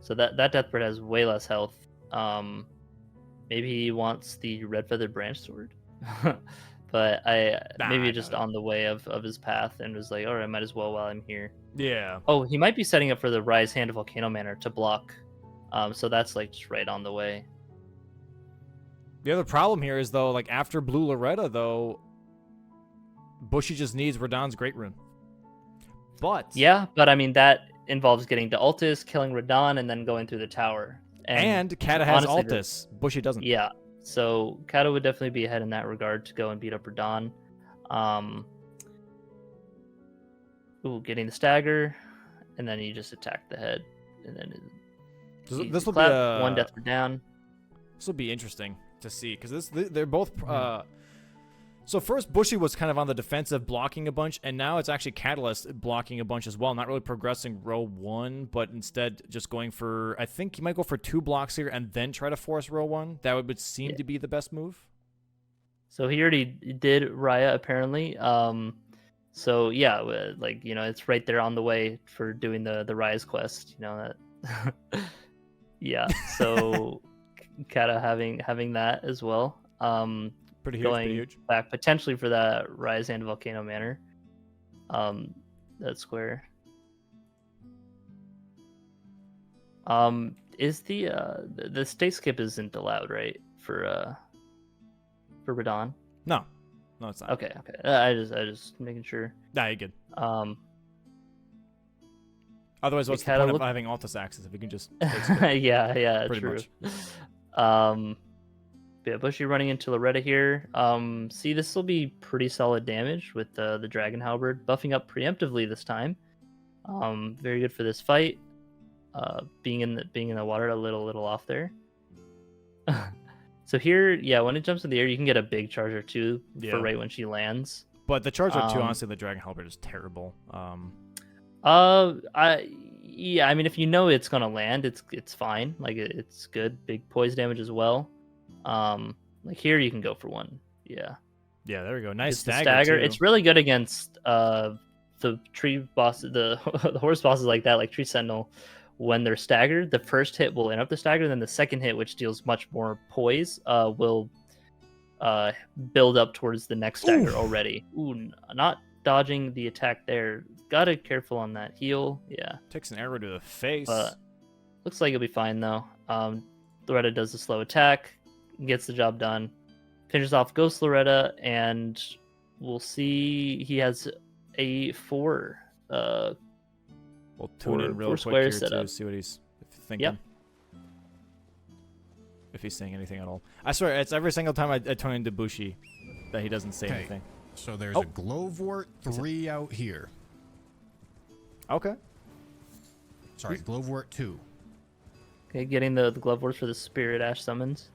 So that Death Bird has way less health. Maybe he wants the Red Feather Branch Sword. But maybe just on the way of his path and was like, all right, might as well while I'm here. Yeah. Oh, he might be setting up for the Rise Hand of Volcano Manor to block. So that's like just right on the way. The other problem here is, though, like, after Blue Loretta, though, Bushy just needs Radon's Great Rune. But... Yeah, but I mean, that involves getting to Altus, killing Radon, and then going through the tower. And Kata has honestly, Altus. Bushy doesn't. Yeah, so Kata would definitely be ahead in that regard to go and beat up Radon. Getting the stagger, and then you just attack the head. And then This will be one Death Bird down. This will be interesting to see, because they're both so first Bushy was kind of on the defensive blocking a bunch, and now it's actually Catalyst blocking a bunch as well, not really progressing row 1, but instead just going for, I think he might go for 2 blocks here and then try to force row 1. That would seem to be the best move. So he already did Raya apparently. So yeah, like, you know, it's right there on the way for doing the Raya's quest, you know that. Yeah, so Kata having that as well. Pretty huge, going pretty huge. back potentially for that Rise and Volcano Manor. That square. Is the state skip isn't allowed, right? For Radon? No, it's not. Okay. I just making sure. Nah, you're good. Um, Otherwise, what's the kinda point look- of having Altus access if you can just take skip? yeah, Pretty true. much. Yeah, Bushy running into Loretta here. See, this will be pretty solid damage with the Dragon Halberd buffing up preemptively this time. Very good for this fight. Being in the water a little off there. So here, yeah, when it jumps in the air, you can get a big charger too Yeah. for right when she lands. But the charger too, Um, honestly, the Dragon Halberd is terrible. Yeah, I mean, if you know it's gonna land, it's fine. Like it's good, big poise damage as well. Like here you can go for one. Yeah, Yeah, there we go. Nice it's the stagger. Too. It's really good against the tree boss, the the horse bosses like that, like Tree Sentinel. When they're staggered, the first hit will interrupt the stagger, then the second hit, which deals much more poise, will build up towards the next stagger already. Ooh, not dodging the attack there. Gotta careful on that heal. Yeah, Takes an arrow to the face. but looks like it'll be fine though. Loretta does the slow attack, gets the job done, finishes off Ghost Loretta, and we'll see he has a 4. We'll tune in real quick square here setup. to see what he's thinking. Yep. If he's saying anything at all. I swear, it's every single time I tune into Bushi that he doesn't say Okay. anything. So there's Oh. a Glovewort 3 out here. Okay. Sorry, Glovewort 2. Okay, getting the glove words for the Spirit Ash summons.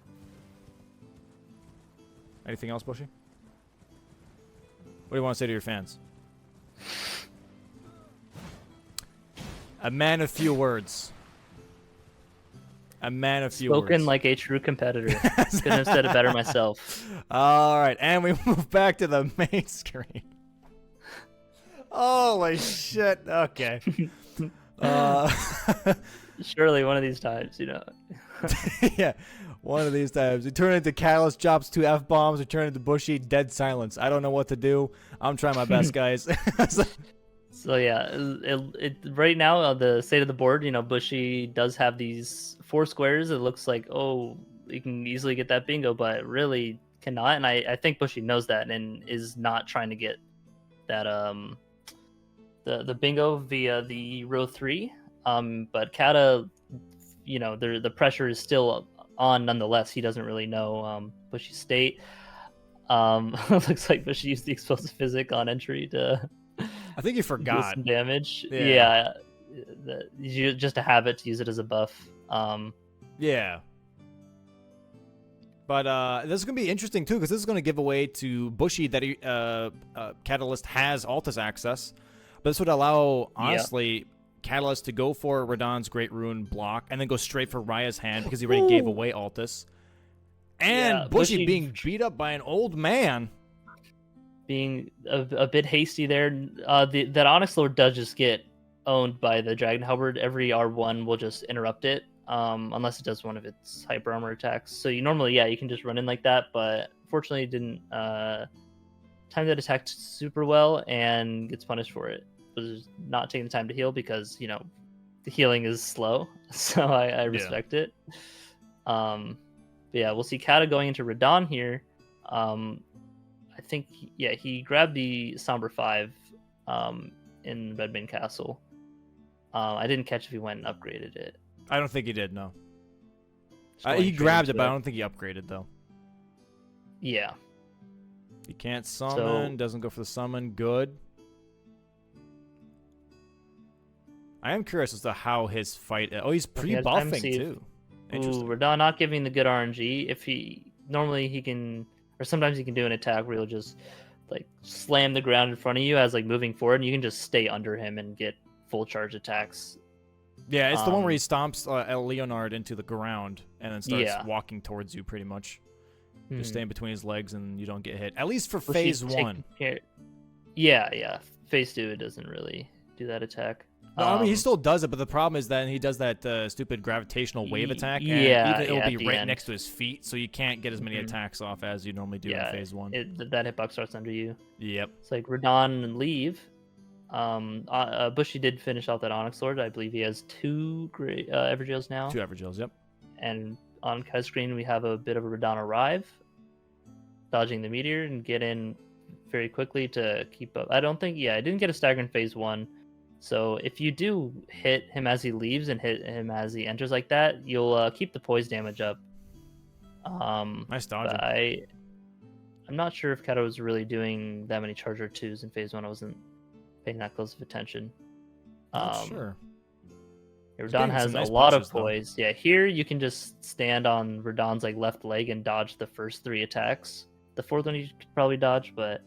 Anything else, Bushi? What do you want to say to your fans? A man of few words. A man of few words. Spoken like a true competitor. Couldn't have said it better myself. All right, and we move back to the main screen. Holy shit. Okay. Surely one of these times, you know. Yeah, one of these times. We turn into Catalyst, drops 2 F-bombs. We turn into Bushy, dead silence. I don't know what to do. I'm trying my best, guys. So yeah, right now the state of the board, you know, Bushy does have these 4 squares. It looks like, oh, you can easily get that bingo, but really cannot. And I think Bushy knows that and is not trying to get that the bingo via the row 3. But Kata, you know, the pressure is still on nonetheless. He doesn't really know Bushy's state. Looks like Bushy used the explosive physic on entry to I think you do forgot. some damage. Yeah. Just to have it, to use it as a buff. Yeah. But this is going to be interesting, too, because this is going to give away to Bushy that Catalyst has Altus access. But this would allow, honestly, Catalyst to go for Radon's Great Rune block and then go straight for Raya's hand because he already gave away Altus. And Yeah, Bushy Bushy- being beat up by an old man. Being a bit hasty there. That Onyx Lord does just get owned by the Dragon Halberd. Every R1 will just interrupt it, unless it does one of its hyper armor attacks. So you normally, you can just run in like that, but fortunately it didn't time that attack super well and gets punished for it. Was not taking the time to heal because, you know, the healing is slow, so I respect it. But yeah, we'll see Kata going into Radon here. I think, he grabbed the Somber 5 in Redmane Castle. I didn't catch if he went and upgraded it. I don't think he did, no. Just going He straight grabbed it, into but I that. don't think he upgraded, though. Yeah. He can't summon, doesn't go for the summon. Good. I am curious as to how his fight... Oh, he's He has time to pre-buffing, see if- too. Ooh, Interesting. Radon not giving the good RNG. If normally he can, or sometimes he can do an attack where he'll just like slam the ground in front of you as like moving forward, and you can just stay under him and get full charge attacks. Yeah, it's the one where he stomps El Leonard into the ground and then starts Yeah. walking towards you, pretty much. Hmm. Just staying between his legs and you don't get hit. At least for Well, phase she's 1. Yeah. Phase 2, it doesn't really do that attack. No, I mean, he still does it, but the problem is that he does that stupid gravitational wave attack, and yeah, it'll at be the right end. next to his feet, so you can't get as many Mhm. attacks off as you normally do in phase 1. that hitbox starts under you. Yep. It's like Radon and leave. Bushy did finish off that Onyx Lord. I believe he has 2 great Everjails now. 2 Everjails, yep. And on Kai's screen, we have a bit of a Radon arrive, dodging the meteor and get in very quickly to keep up. I didn't get a stagger in phase 1. So if you do hit him as he leaves and hit him as he enters like that, you'll keep the poise damage up. Nice dodging. But I'm not sure if Kata was really doing that many Charger 2s in phase 1. I wasn't paying that close of attention. Not sure. Radon has some nice a lot punches, of poise. Yeah, here you can just stand on Radon's like left leg and dodge the first 3 attacks. The 4th one you could probably dodge, but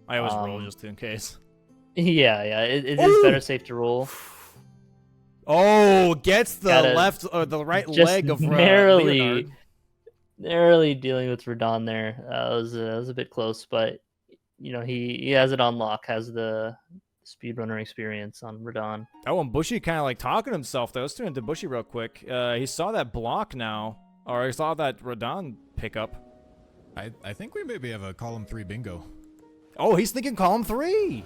I always roll just in case. yeah, it is better safe to roll. Oh, gets the Gotta left or the right just leg of narrowly Leonard. dealing with Radon there. That was a bit close, but he has it on lock. Has the speedrunner experience on Radon. Oh, and Bushy kind of like talking to himself though. Let's turn into Bushy real quick. He saw that block now, or he saw that Radon pickup. I think we maybe have a column 3 bingo. Oh, he's thinking column 3.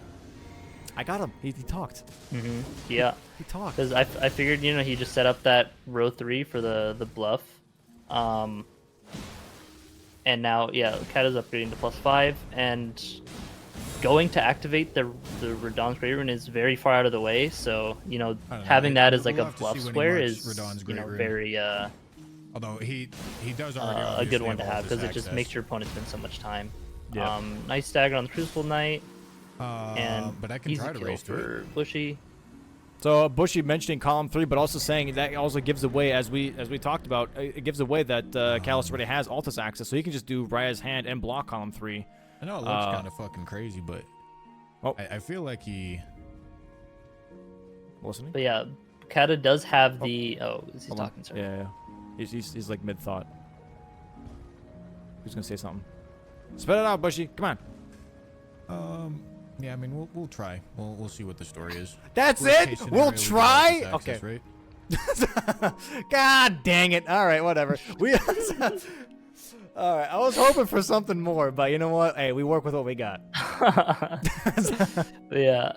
I got him. He talked. Mm-hmm. Yeah, He talked. because I figured he just set up that row 3 for the bluff, and now Kata's upgrading to +5 and going to activate the Radon's Great Rune is very far out of the way. So having that as like We'll a have to bluff see when he square marks is Radon's Great Rune. very Although he does already a obviously good one to have all this because it just access. makes your opponent spend so much time. Yeah. Nice stagger on the Crucible Knight, and but I can easy try to kill race to it. for Bushy. So Bushy mentioning column 3, but also saying that also gives away, as we talked about, it gives away that Callus already has Altus access, so he can just do Raya's hand and block column 3. I know it looks kind of fucking crazy, but I feel like he. Listening? But yeah, Kata does have the. Oh, is he Hold on. talking? Sorry. Yeah. He's like mid thought. Who's gonna say something? Spit it out, Bushy. Come on. Yeah, I mean, we'll try. We'll see what the story is. That's Worst it. case scenario, We'll we get try. Altus access, Okay. Right? God dang it. All right, whatever. We. All right. I was hoping for something more, but you know what? Hey, we work with what we got. But yeah,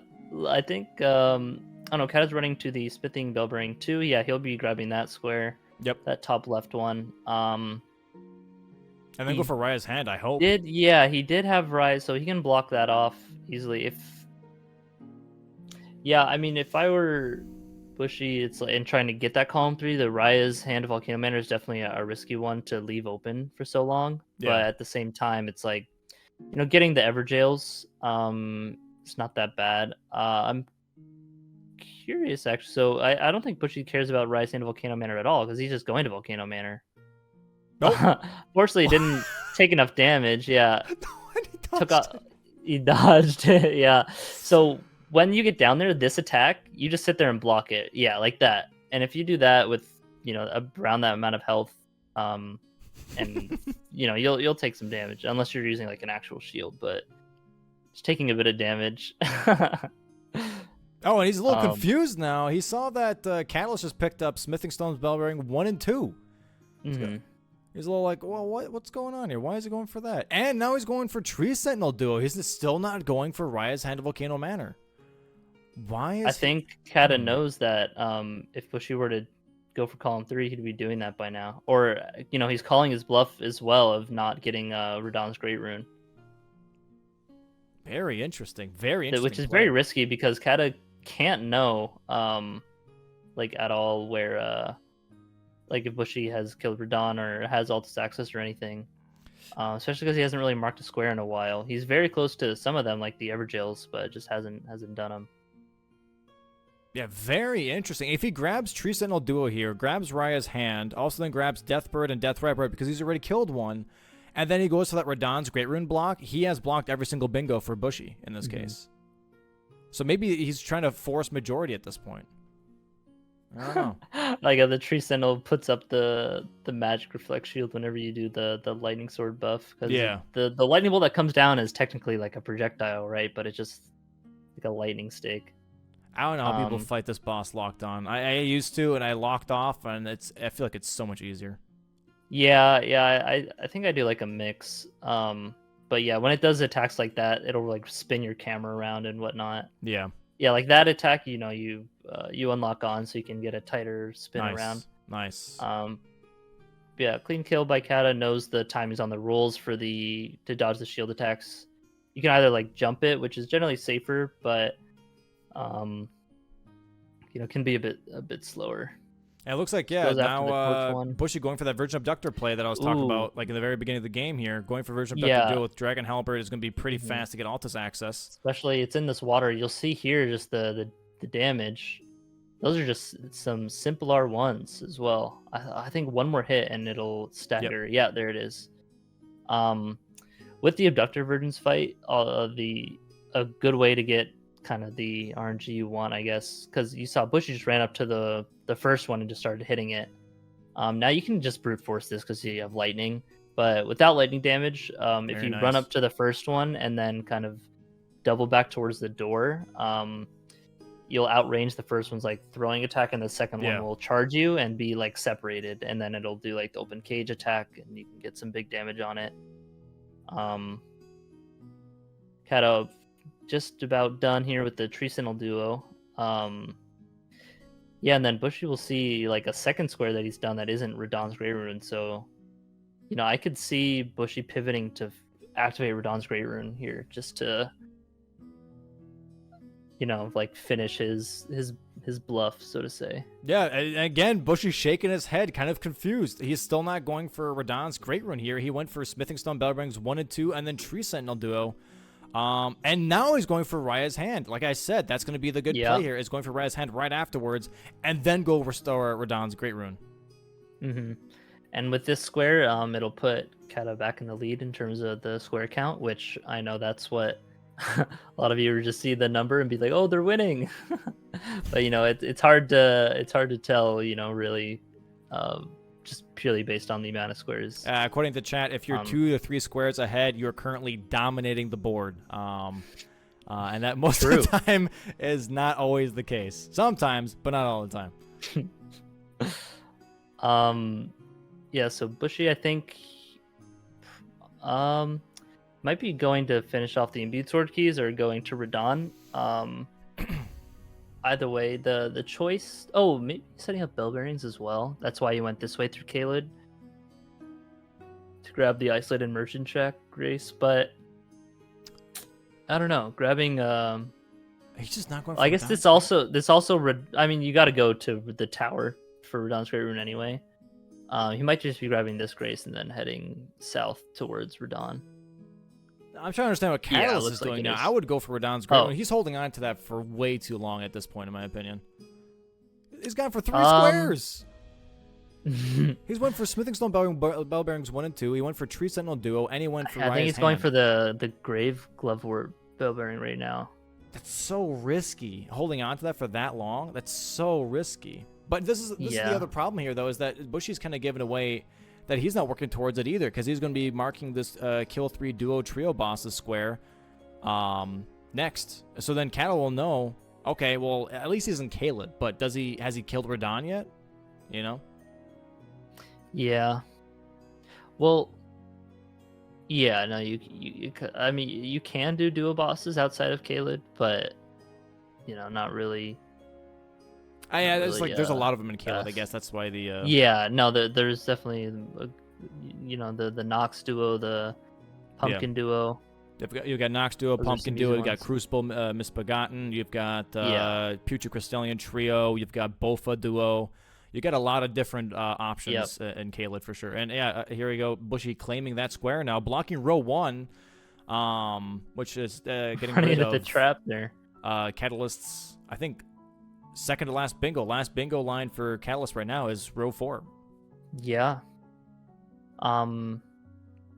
I think I don't know. Kata's running to the Smithing Bellbearing 2. Yeah, he'll be grabbing that square. Yep. That top left one. And then go for Raya's hand, I hope. He did have Rise, so he can block that off easily. I mean, if I were Bushy, it's like in trying to get that column 3, the Raya's Hand of Volcano Manor is definitely a risky one to leave open for so long. Yeah. But at the same time, it's like, getting the Everjails, it's not that bad. I'm curious actually. So I don't think Bushy cares about Raya's Hand of Volcano Manor at all because he's just going to Volcano Manor. Nope. Fortunately, it didn't take enough damage. Yeah. He He dodged it. Yeah. So when you get down there, this attack, you just sit there and block it. Yeah, like that. And if you do that with, around that amount of health, and you'll take some damage unless you're using like an actual shield, but it's taking a bit of damage. Oh, and he's a little confused now. He saw that Catalyst just picked up Smithing Stone's Bellbearing 1 and 2. Mhm. He's a little like, well, what's going on here? Why is he going for that? And now he's going for Tree Sentinel Duo. He's still not going for Raya's Hand of Volcano Manor. Why is I think Kata knows that if Bushy were to go for column 3, he'd be doing that by now. Or, he's calling his bluff as well of not getting Radon's Great Rune. Very interesting. Very interesting. Which is play. very risky because Kata can't know, at all where, if Bushy has killed Radon or has Altus access or anything. Especially because he hasn't really marked a square in a while. He's very close to some of them, like the Everjails, but just hasn't done them. Yeah, very interesting. If he grabs Tree Sentinel Duo here, grabs Raya's hand, also then grabs Deathbird and Death Viper because he's already killed one, and then he goes for that Radon's Great Rune block, he has blocked every single bingo for Bushy in this case. So maybe he's trying to force majority at this point. I don't know. The Tree Sentinel puts up the magic reflect shield whenever you do the lightning sword buff. Cause Yeah. The lightning bolt that comes down is technically like a projectile, right? But it's just like a lightning stick. I don't know how people fight this boss locked on. I used to, and I locked off, and I feel like it's so much easier. Yeah. I think I do like a mix. But yeah, when it does attacks like that, it'll like spin your camera around and whatnot. Yeah. Yeah, like that attack, you unlock on, so you can get a tighter spin around. Nice. Yeah, clean kill by Kata knows the timings on the rolls for to dodge the shield attacks. You can either like jump it, which is generally safer, but can be a bit slower. And it looks like, Goes after the torch now one. Bushy going for that Virgin Abductor play that I was talking Ooh. about, like in the very beginning of the game here. Going for Virgin Abductor Yeah. duo with Dragon Halberd is going to be pretty Mhm. fast to get Altus access. Especially it's in this water. You'll see here just the damage. Those are just some simple R1s as well. I think one more hit and it'll stagger. Yeah, there it is. With the Abductor Virgins fight, a good way to get kind of the RNG you want, I guess, because you saw Bushy just ran up to the first one and just started hitting it. Now you can just brute force this because you have lightning, but without lightning damage, if you run up to the first one and then kind of double back towards the door, you'll outrange the first one's like throwing attack, and the second one will charge you and be like separated, and then it'll do like the open cage attack, and you can get some big damage on it. Kata just about done here with the Tree Sentinel duo. Yeah, and then Bushy will see like a second square that he's done that isn't Radahn's Great Rune. So, I could see Bushy pivoting to activate Radahn's Great Rune here just to, like finish his bluff, so to say. Yeah, and again, Bushy's shaking his head, kind of confused. He's still not going for Radahn's Great Rune here. He went for Smithing Stone Bellbearings 1 and 2, and then Tree Sentinel duo. And now he's going for Raya's Hand. Like I said, that's going to be the good play here, is going for Raya's Hand right afterwards, and then go restore Radahn's Great Rune. Mm-hmm. And with this square, it'll put Kata back in the lead in terms of the square count, which I know that's what a lot of you just see the number and be like, "Oh, they're winning," but it's hard to tell, really, just purely based on the amount of squares. According to chat, if you're 2 to 3 squares ahead, you're currently dominating the board. And that most of the time is not always the case. Sometimes, but not all the time. Yeah, so Bushy, I think, might be going to finish off the imbued sword keys or going to Radahn. Either way, the choice... Oh, maybe setting up bell bearings as well. That's why you went this way through Caelid. To grab the isolated merchant check, Grace. But I don't know. Grabbing... He's just not going for I guess this also... I mean, you got to go to the tower for Radahn's Great Rune anyway. He might just be grabbing this Grace and then heading south towards Radahn. I'm trying to understand what Catalyst is doing now. I would go for Radahn's Great Rune. He's holding on to that for way too long at this point, in my opinion. He's gone for 3 squares. He's went for Smithing Stone Bell Bearings 1 and 2. He went for Tree Sentinel duo, and he went for I think he's going for the Grave Glovewort Bell Bearing right now. That's so risky. Holding on to that for that long, that's so risky. But this is the other problem here, though, is that Bushy's kind of given away that he's not working towards it either, because he's going to be marking this kill 3 duo trio bosses square next. So then Kata will know, okay, well, at least he's in Caelid, but has he killed Radahn yet? Yeah. Well, yeah, no, I mean, you can do duo bosses outside of Caelid, but not really. There's a lot of them in Caelid. I guess that's why the. Yeah, no, there's definitely, the Nox duo, the Pumpkin duo. You've got Nox duo, Those Pumpkin duo. You've got Crucible, Misbegotten. You've got Putrid Crystallian trio. You've got Bofa duo. You got a lot of different options in Caelid for sure. And here we go. Bushy claiming that square now, blocking row 1, which is getting rid of the trap there. Catalyst's, I think, second to last bingo. Last bingo line for Catalyst right now is row 4. Yeah. And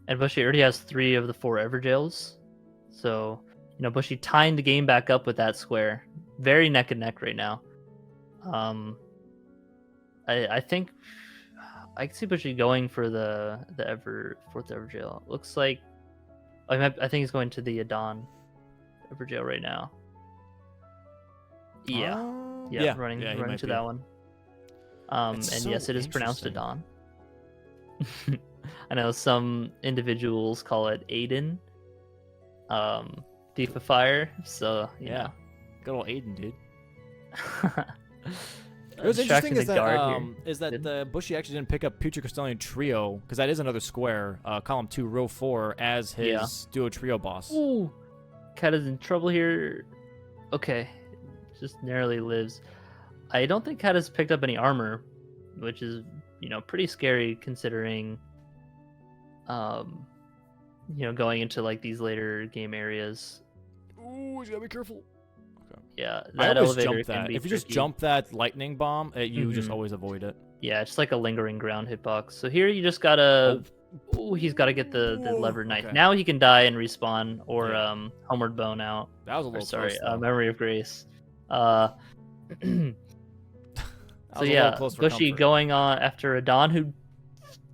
Bushy already has 3 of the 4 Everjails. So, Bushy tying the game back up with that square. Very neck and neck right now. I think I can see Bushy going for the 4th Everjail. Looks like I think he's going to the Adon Everjail right now. Yeah. Running to that one. And so yes, it is pronounced Adon. I know some individuals call it Aiden. Thief of Fire. So yeah. Good old Aiden, dude. It What's interesting is that the Bushy actually didn't pick up Future Crystalline Trio, because that is another square, column 2, row 4, as his duo trio boss. Ooh, Cat is in trouble here. Okay, just narrowly lives. I don't think Cat has picked up any armor, which is pretty scary considering, going into like these later game areas. Ooh, he's gotta be careful. Yeah, I that always elevator jump can that. be If you just tricky. jump that lightning bomb, you just Mhm. always avoid it. Yeah, it's like a lingering ground hitbox. So here you just gotta. Oh, he's got to get the Whoa, lever knife. okay. Now he can die and respawn, or Yeah. homeward bone out. That was a Or, little sorry, close, though. memory of grace. That So was a little yeah, close for Bushy comfort. going on after Adon, who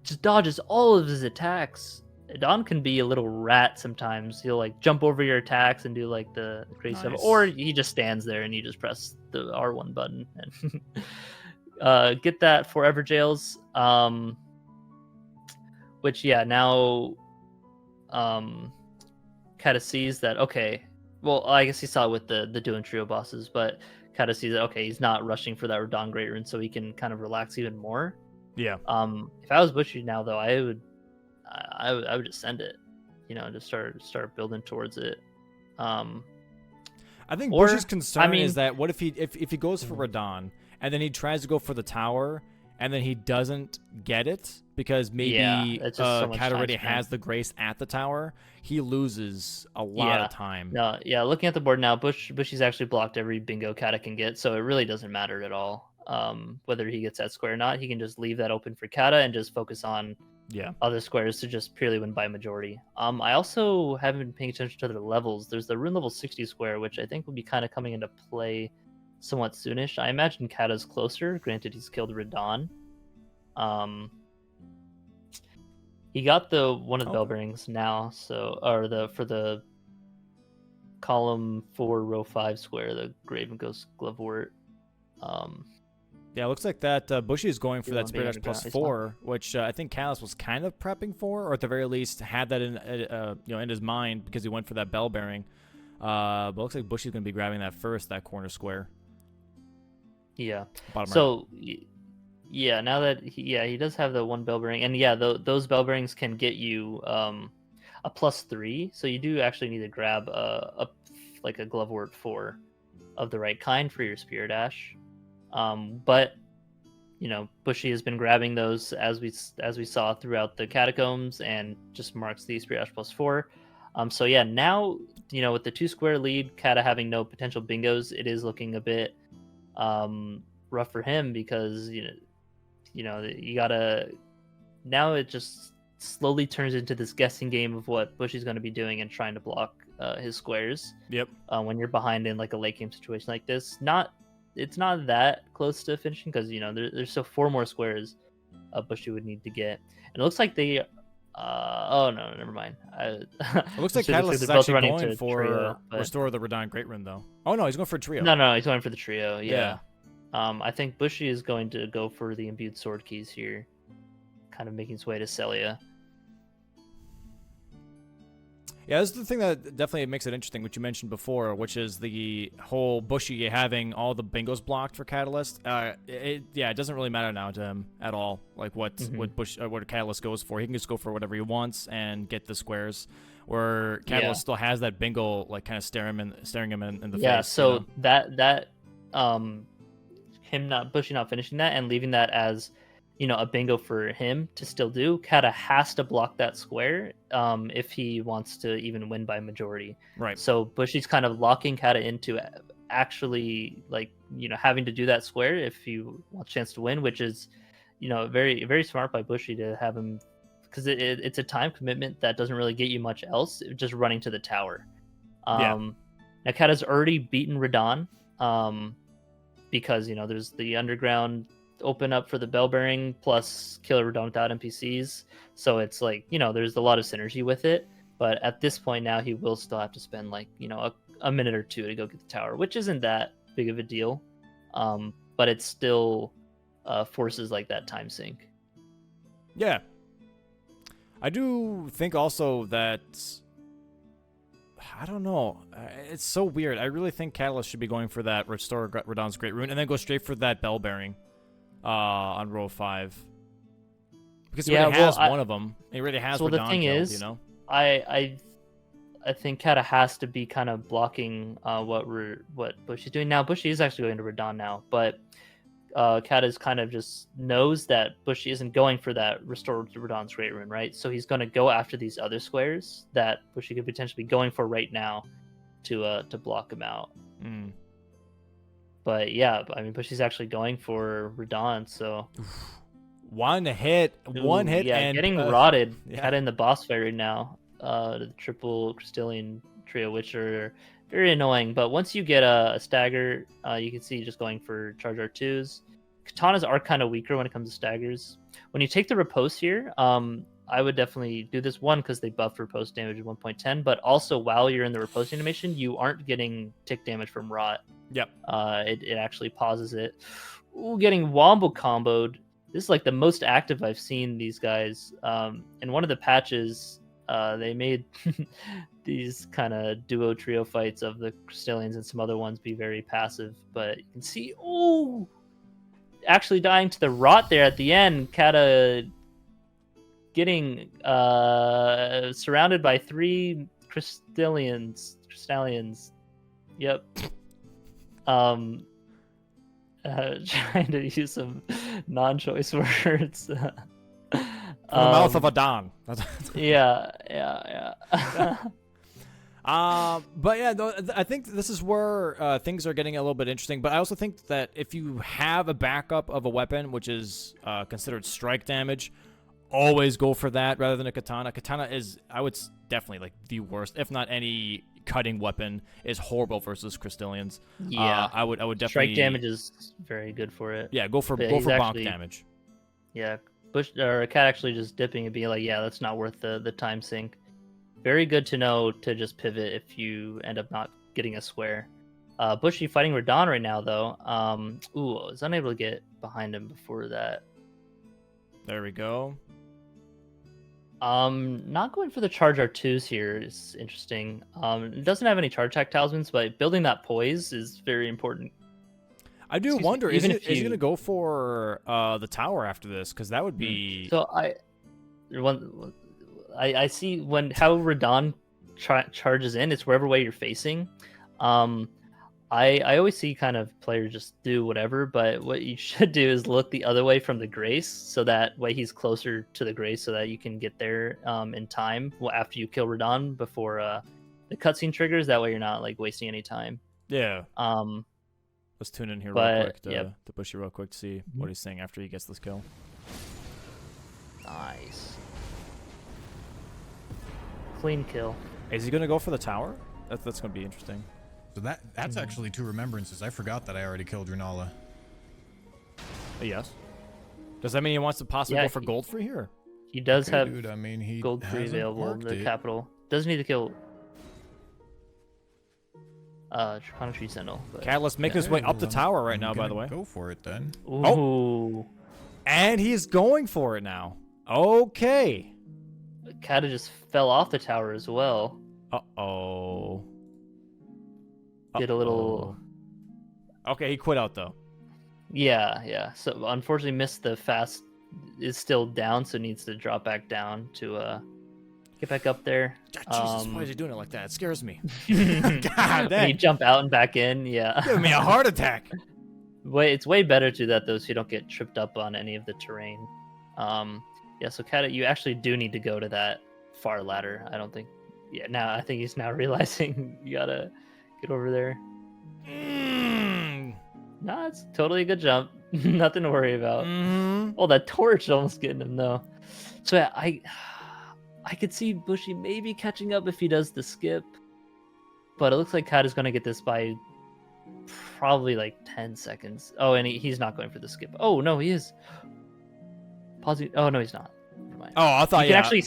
just dodges all of his attacks. Adon can be a little rat sometimes. He'll like jump over your attacks and do like the crazy stuff, Nice. or he just stands there and you just press the R1 button and get that forever jails. Which now Kata sees that, okay, well, I guess he saw it with the duo and trio bosses, but Kata sees that, okay, he's not rushing for that Radon Great Rune, so he can kind of relax even more. Yeah. If I was Bushy now, though, I would just send it, just start building towards it. I think Or, Bushy's concern mean- is that what if he goes for Radon and then he tries to go for the tower and then he doesn't get it because maybe it's just so much Cat time already spent. has the grace at the tower, he loses a lot of time. No, yeah, looking at the board now, Bushy's actually blocked every bingo Kata can get, so it really doesn't matter at all. Whether he gets that square or not, he can just leave that open for Kata and just focus on other squares to just purely win by majority. I also haven't been paying attention to the levels. There's the rune level 60 square, which I think will be kind of coming into play somewhat soonish. I imagine Kata's closer, granted he's killed Radon. He got one of the bell bearings now, for the column 4 row 5 square, the Graven Ghost Glovewort. Yeah, it looks like that Bushy is going for You that want Spirit being Dash plus underground, 4, which I think Callus was kind of prepping for, or at the very least had that in his mind because he went for that bell bearing. But it looks like Bushy's going to be grabbing that first, that corner square. Yeah. Bottom right. So, yeah, now that he does have the one bell bearing, and those bell bearings can get you a +3. So you do actually need to grab a Glovewort 4 of the right kind for your Spirit Dash. But Bushy has been grabbing those as we saw throughout the catacombs, and just marks the Spirit Dash +4. So yeah, now with the 2 square lead, Kata having no potential bingos, it is looking a bit rough for him because you gotta. Now it just slowly turns into this guessing game of what Bushy's going to be doing and trying to block his squares. Yep. When you're behind in like a late game situation like this, it's not that close to finishing because there's still 4 more squares Bushy would need to get, and it looks like they. Oh no, never mind. It looks like Catalyst is actually going for trio, Restore the Radon Great Rune, though. Oh no, he's going for a trio. No, he's going for the trio. Yeah. I think Bushy is going to go for the imbued sword keys here, kind of making his way to Celia. Yeah, this is the thing that definitely makes it interesting, which you mentioned before, which is the whole Bushy having all the bingos blocked for Catalyst. It doesn't really matter now to him at all. Like what Catalyst goes for, he can just go for whatever he wants and get the squares. Where Catalyst still has that bingo, like kind of staring him in the face. Yeah, so that Bushy not finishing that and leaving that as a bingo for him to still do. Kata has to block that square if he wants to even win by majority. Right. So Bushy's kind of locking Kata into actually having to do that square if he wants a chance to win, which is very, very smart by Bushy to have him, because it's a time commitment that doesn't really get you much else, just running to the tower. Now Kata's already beaten Radon because there's the underground open up for the bell bearing plus killer Radon without NPCs, so it's like there's a lot of synergy with it. But at this point now he will still have to spend a minute or 2 to go get the tower, which isn't that big of a deal, but it still forces like that time sink. Yeah, I do think also that I don't know. It's so weird. I really think Catalyst should be going for that Restore Radon's Great Rune and then go straight for that Bell Bearing on row 5. Because he already has one of them. He already has so Radon the thing killed, is, you know? I think Kata has to be kind of blocking what Bushy's doing now. Bushy is actually going to Radon now, but Kata's kind of just knows that Bushy isn't going for that Restore Radon's Great Rune, right? So he's going to go after these other squares that Bushy could potentially be going for right now to block him out. Mm. But yeah, I mean, Bushy's actually going for Radon, so One hit, yeah, and getting rotted. yeah. Kata in the boss fight right now. The triple Crystallian trio, which are very annoying. But once you get a stagger, you can see just going for charge R2s. Katanas are kind of weaker when it comes to staggers. When you take the riposte here, I would definitely do this one because they buff riposte damage at 1.10, but also while you're in the riposte animation, you aren't getting tick damage from rot. Yep. It actually pauses it. Ooh, getting wombo comboed. This is like the most active I've seen these guys. In one of the patches, they made these kind of duo trio fights of the Crystallians and some other ones be very passive, but you can see, oh, actually dying to the rot there at the end. Kata getting surrounded by 3 Crystallians. Yep. Trying to use some non-choice words. From the mouth of a Don. yeah. But yeah, I think this is where things are getting a little bit interesting. But I also think that if you have a backup of a weapon, which is considered strike damage, always go for that rather than a katana. Katana is, I would definitely like the worst, if not any cutting weapon is horrible versus Crystallians. Yeah, I would definitely strike damage is very good for it. Yeah, go for But bonk actually, damage. Yeah, Bush or a cat actually just dipping and being like, yeah, that's not worth the time sink. Very good to know to just pivot if you end up not getting a square. Bushy fighting Radon right now though. Ooh, I was unable to get behind him before that. There we go. Not going for the charge R2s here is interesting. It doesn't have any charge attack talismans, but building that poise is very important. I do wonder, is he going to go for the tower after this? Because that would be... So I see how Radon charges in. It's wherever way you're facing. I always see kind of players just do whatever, but what you should do is look the other way from the Grace, so that way he's closer to the Grace, so that you can get there in time after you kill Radon before the cutscene triggers. That way you're not like wasting any time. Yeah. Let's tune in here real quick to Bushy real quick to see what he's saying after he gets this kill. Nice. Clean kill. Is he going to go for the tower? That's going to be interesting. So that's actually 2 remembrances. I forgot that I already killed Runala. Yes. Does that mean he wants to possibly go for gold free here? He does have dude, I mean, he gold free available in the it. capital. Doesn't need to kill Trapana Tree Sentinel. But... Catalyst making his way up the tower right now, by the way. Go for it then. Ooh. Oh. And he's going for it now. Okay. Kata just fell off the tower as well. Uh-oh. Did a little... Okay, he quit out, though. Yeah. So, unfortunately, missed the fast... Is still down, so needs to drop back down to get back up there. God, Jesus, why is he doing it like that? It scares me. God dang. He jump out and back in, yeah. Give me a heart attack. It's way better to do that, though, so you don't get tripped up on any of the terrain. Yeah, so Kata, you actually do need to go to that far ladder. I don't think... Yeah, now I think he's now realizing you gotta get over there. Nah, it's totally a good jump. Nothing to worry about. Oh, that torch almost getting him, though. So, yeah, I could see Bushy maybe catching up if he does the skip. But it looks like Kata's going to get this by probably like 10 seconds. Oh, and he's not going for the skip. Oh, no, he is. Pausing. Oh, no, he's not. Never mind. Oh, I thought, you can actually...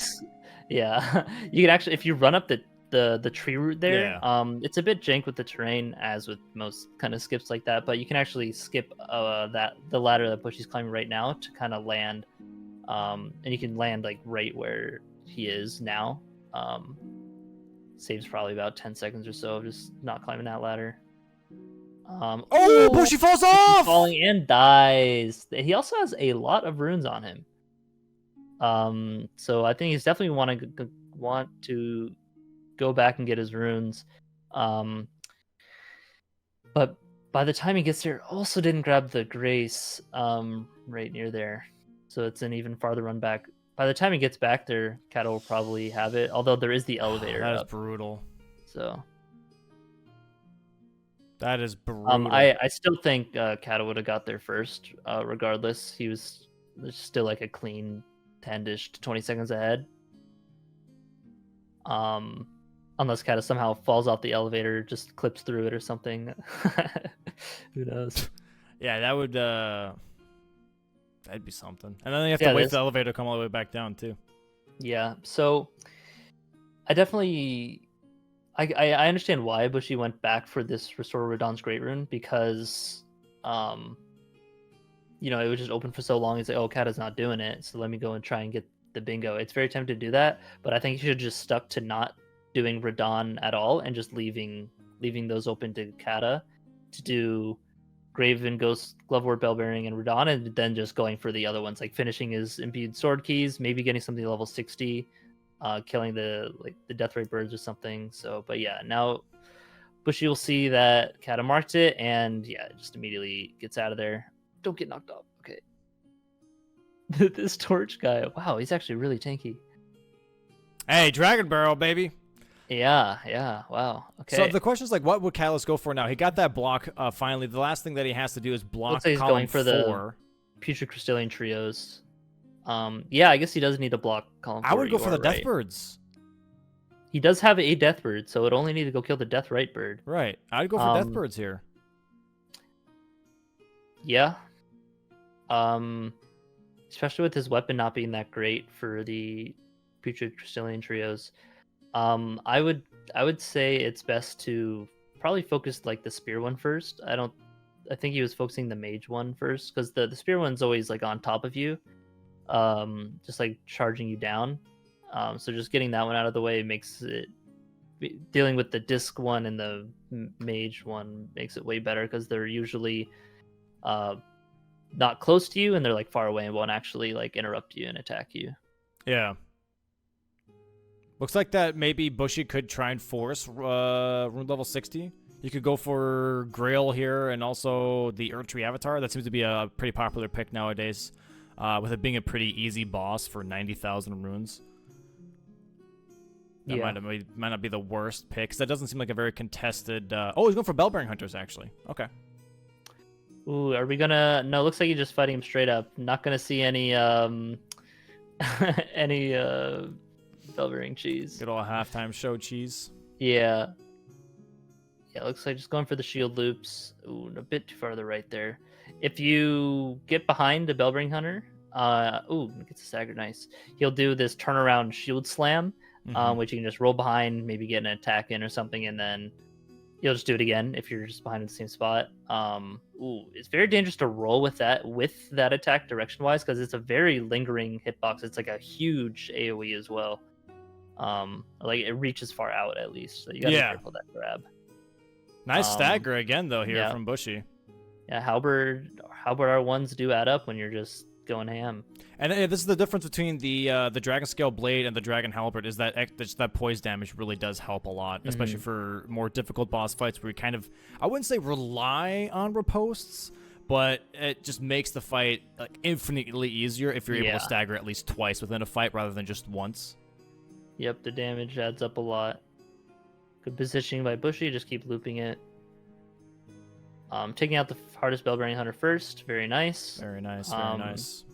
Yeah, you can actually, if you run up the tree route there, it's a bit jank with the terrain, as with most kind of skips like that, but you can actually skip the ladder that Bushy's climbing right now to kind of land, and you can land like right where he is now. Saves probably about 10 seconds or so of just not climbing that ladder. Oh, Bushy falls off! Falling and dies. He also has a lot of runes on him. So I think he's definitely want to go back and get his runes. But by the time he gets there, also didn't grab the Grace right near there. So it's an even farther run back. By the time he gets back there, Kata will probably have it. Although there is the elevator. That is up, brutal. so that is brutal. I still think Kata would have got there first. Regardless, he was still like a clean 10-ish to 20 seconds ahead. Unless Kata somehow falls off the elevator, just clips through it or something. Who knows? Yeah, that would that'd be something. And then you have to wait for the elevator to come all the way back down too. Yeah, so I definitely I understand why Bushy went back for this Restore Radon's Great Rune, because you know, it was just open for so long. He's like, oh, Kata's not doing it, so let me go and try and get the bingo. It's very tempting to do that, but I think he should have just stuck to not doing Radon at all and just leaving those open to Kata to do Graven, Ghost, Glovewort, Bellbearing, and Radon, and then just going for the other ones, like finishing his imbued sword keys, maybe getting something level 60, killing the Deathrite birds or something. So, but yeah, now Bushy will see that Kata marked it, and yeah, just immediately gets out of there. Don't get knocked off. Okay. This torch guy, wow, he's actually really tanky. Hey, Dragon Barrel, baby. Yeah, wow. Okay. So the question is, like, what would Catalyst go for now? He got that block finally. The last thing that he has to do is block Looks like he's column going for 4. the Putrid Crystalline Trios. Yeah, I guess he does need to block column 4. I would go for the right. Deathbirds. He does have a Deathbird, so it only need to go kill the Deathrite bird. Right. I'd go for Deathbirds here. Yeah. Especially with his weapon not being that great for the Putrid Crystalline Trios. I would say it's best to probably focus like the spear one first. I think he was focusing the mage one first, because the spear one's always like on top of you, just like charging you down. So just getting that one out of the way makes it, dealing with the disc one and the mage one makes it way better, because they're usually not close to you and they're like far away and won't actually like interrupt you and attack you. Yeah. Looks like that maybe Bushy could try and force rune level 60. You could go for Grail here and also the Erdtree Avatar. That seems to be a pretty popular pick nowadays, with it being a pretty easy boss for 90,000 runes. That might not be the worst pick, because that doesn't seem like a very contested... Oh, he's going for Bellbearing Hunters, actually. Okay. Ooh, are we gonna... No, looks like you're just fighting him straight up. Not gonna see any... any... Bellbearing cheese. Good old halftime show cheese. Yeah. Yeah, looks like just going for the shield loops. Ooh, a bit too far to the right there. If you get behind the Bellbearing Hunter, gets a stagger, nice. He'll do this turnaround shield slam, which you can just roll behind, maybe get an attack in or something, and then you'll just do it again if you're just behind in the same spot. It's very dangerous to roll with that attack direction-wise, because it's a very lingering hitbox. It's like a huge AoE as well. Like it reaches far out at least, so you gotta be careful of that grab. Nice stagger again though here from Bushy. Yeah, Halberd R1s do add up when you're just going ham. And this is the difference between the Dragon Scale Blade and the Dragon Halberd, is that that poise damage really does help a lot, especially for more difficult boss fights where you kind of, I wouldn't say rely on riposts, but it just makes the fight like infinitely easier if you're able to stagger at least twice within a fight rather than just once. Yep, the damage adds up a lot. Good positioning by Bushy, just keep looping it. Taking out the hardest Bellbearing Hunter first, very nice. Very nice, very nice.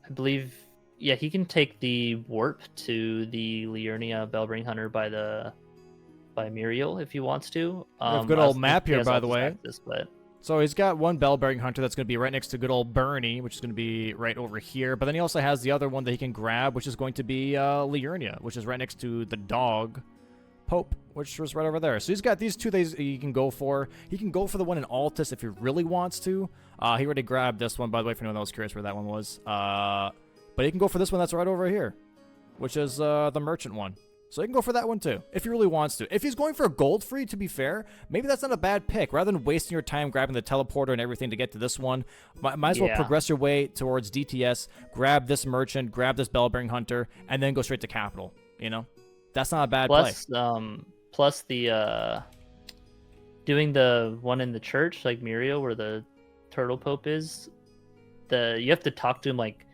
I believe, yeah, he can take the warp to the Liurnia Bellbearing Hunter by Muriel if he wants to. We have a good old map here, by the way. But... So he's got one Bellbearing Hunter that's going to be right next to good old Bernie, which is going to be right over here. But then he also has the other one that he can grab, which is going to be Liurnia, which is right next to the dog Pope, which was right over there. So he's got these two that he can go for. He can go for the one in Altus if he really wants to. He already grabbed this one, by the way, for anyone that was curious where that one was. But he can go for this one that's right over here, which is the Merchant one. So you can go for that one too, if he really wants to. If he's going for a gold free, to be fair, maybe that's not a bad pick. Rather than wasting your time grabbing the teleporter and everything to get to this one, might as well progress your way towards DTS, grab this merchant, grab this bell-bearing hunter, and then go straight to capital. You know, that's not a bad play. Plus the doing the one in the church, like Mirio, where the turtle pope is. You have to talk to him like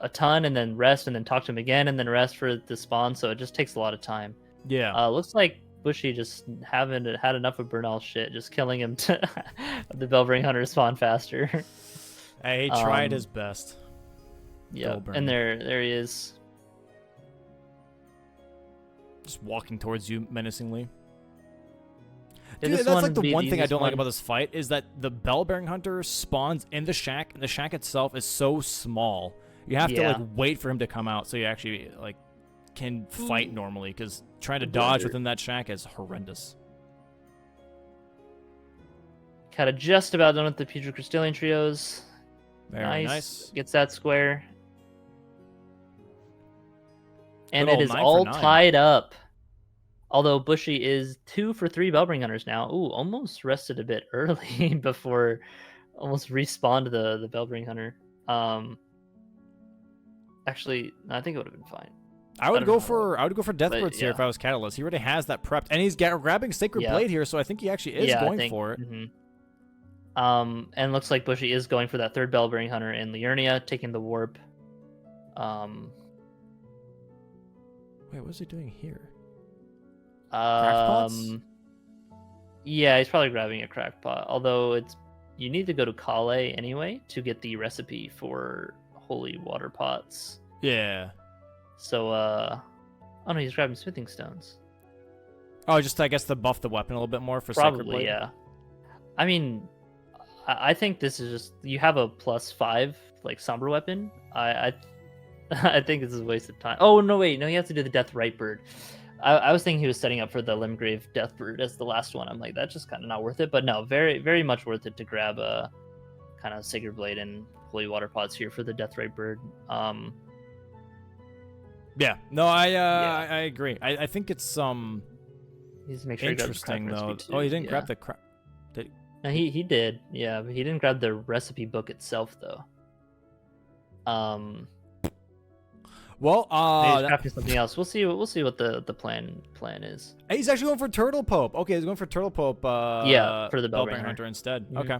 a ton and then rest and then talk to him again and then rest for it to spawn, so it just takes a lot of time. Yeah. Looks like Bushy just haven't had enough of Bernal's shit, just killing him to the Bellbring Hunter spawn faster. Hey, he tried his best. Yeah, and there he is. Just walking towards you menacingly. Dude, that's like the one thing I don't like one. about this fight is that the bell-bearing hunter spawns in the shack, and the shack itself is so small. You have to like wait for him to come out so you actually like can fight normally, because trying to dodge within that shack is horrendous. Kind of just about done with the Pedro Crystalline trios. Very nice. Gets that square. And Good it old is 9 for all 9. tied up. Although Bushy is 2 for 3 Bellbring Hunters now. Ooh, almost rested a bit early before almost respawned the Bellbring Hunter. Actually, I think it would have been fine. I would go for Deathbirds here yeah. if I was Catalyst. He already has that prepped, and he's grabbing Sacred Blade here, so I think he actually is going for it. And looks like Bushy is going for that third Bellbring Hunter in Liurnia, taking the warp. Wait, what is he doing here? Yeah, he's probably grabbing a crackpot. Although you need to go to Kale anyway to get the recipe for holy water pots. Yeah. So oh no, he's grabbing smithing stones. Oh, just I guess to buff the weapon a little bit more for Sacred Probably, Blade. yeah. I mean, I think this is just you have a +5 like somber weapon. I think this is a waste of time. Oh no, wait, no, he has to do the Death Right Bird. I was thinking he was setting up for the Limgrave Deathbird as the last one. I'm like, that's just kind of not worth it. But no, very, very much worth it to grab a kind of Sacred Blade and Holy Water Pots here for the Deathrite Bird. Yeah, no, I agree. I think it's Needs to make sure interesting he grabs the though. recipe too. Oh, he didn't grab the crap. No, he did. Yeah, but he didn't grab the recipe book itself though. Well, he's crafting something else. We'll see what the plan is. He's actually going for Turtle Pope. Okay, he's going for Turtle Pope. Yeah, for the Bellbring Hunter instead. Mm-hmm. Okay.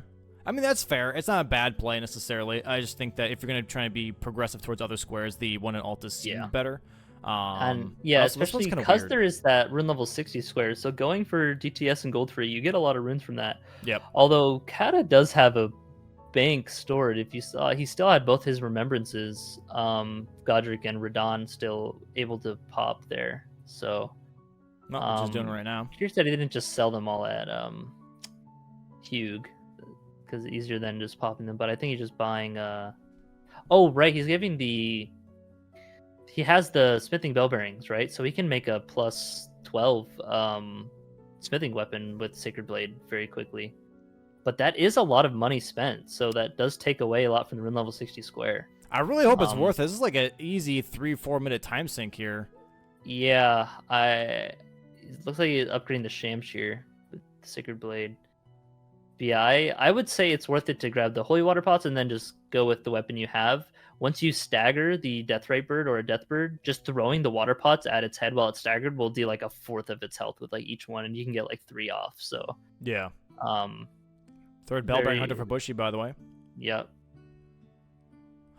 I mean, that's fair. It's not a bad play necessarily. I just think that if you're going to try and be progressive towards other squares, the one in Altus seems better. And yeah, especially because there is that rune level 60 square. So going for DTS and gold free, you get a lot of runes from that. Yep. Although Kata does have a bank stored. If you saw, he still had both his remembrances, Godric and Radon, still able to pop there. So, just doing it right now. Curious that he didn't just sell them all at Hugh, because it's easier than just popping them. But I think he's just buying. Oh right, he's giving the. He has the smithing bell bearings, right? So he can make a +12 smithing weapon with Sacred Blade very quickly. But that is a lot of money spent, so that does take away a lot from the rune level 60 square. I really hope it's worth it. This is like an easy 3-4 minute time sink here. Yeah, it looks like he's upgrading the Shamshir with the Sacred Blade. But yeah, I would say it's worth it to grab the Holy Water Pots and then just go with the weapon you have. Once you stagger the Deathrite Bird or a Death Bird, just throwing the Water Pots at its head while it's staggered will deal like a fourth of its health with like each one, and you can get like 3 off. So yeah. Third Bellbring Hunter for Bushy, by the way. Yep.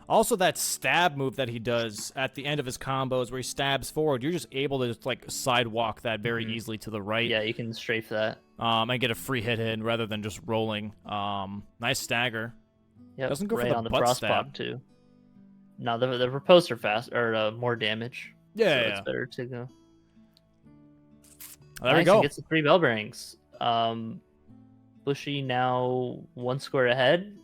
Also, that stab move that he does at the end of his combos where he stabs forward, you're just able to just, like, sidewalk that very easily to the right. Yeah, you can strafe that. And get a free hit in rather than just rolling. Nice stagger. Yep, doesn't go right for the on the butt frost stab. block too. No, the riposte are fast or more damage. Yeah, so yeah. it's better to go. There we Nice, go. and gets the 3 bell bearings. Bushy now 1 square ahead.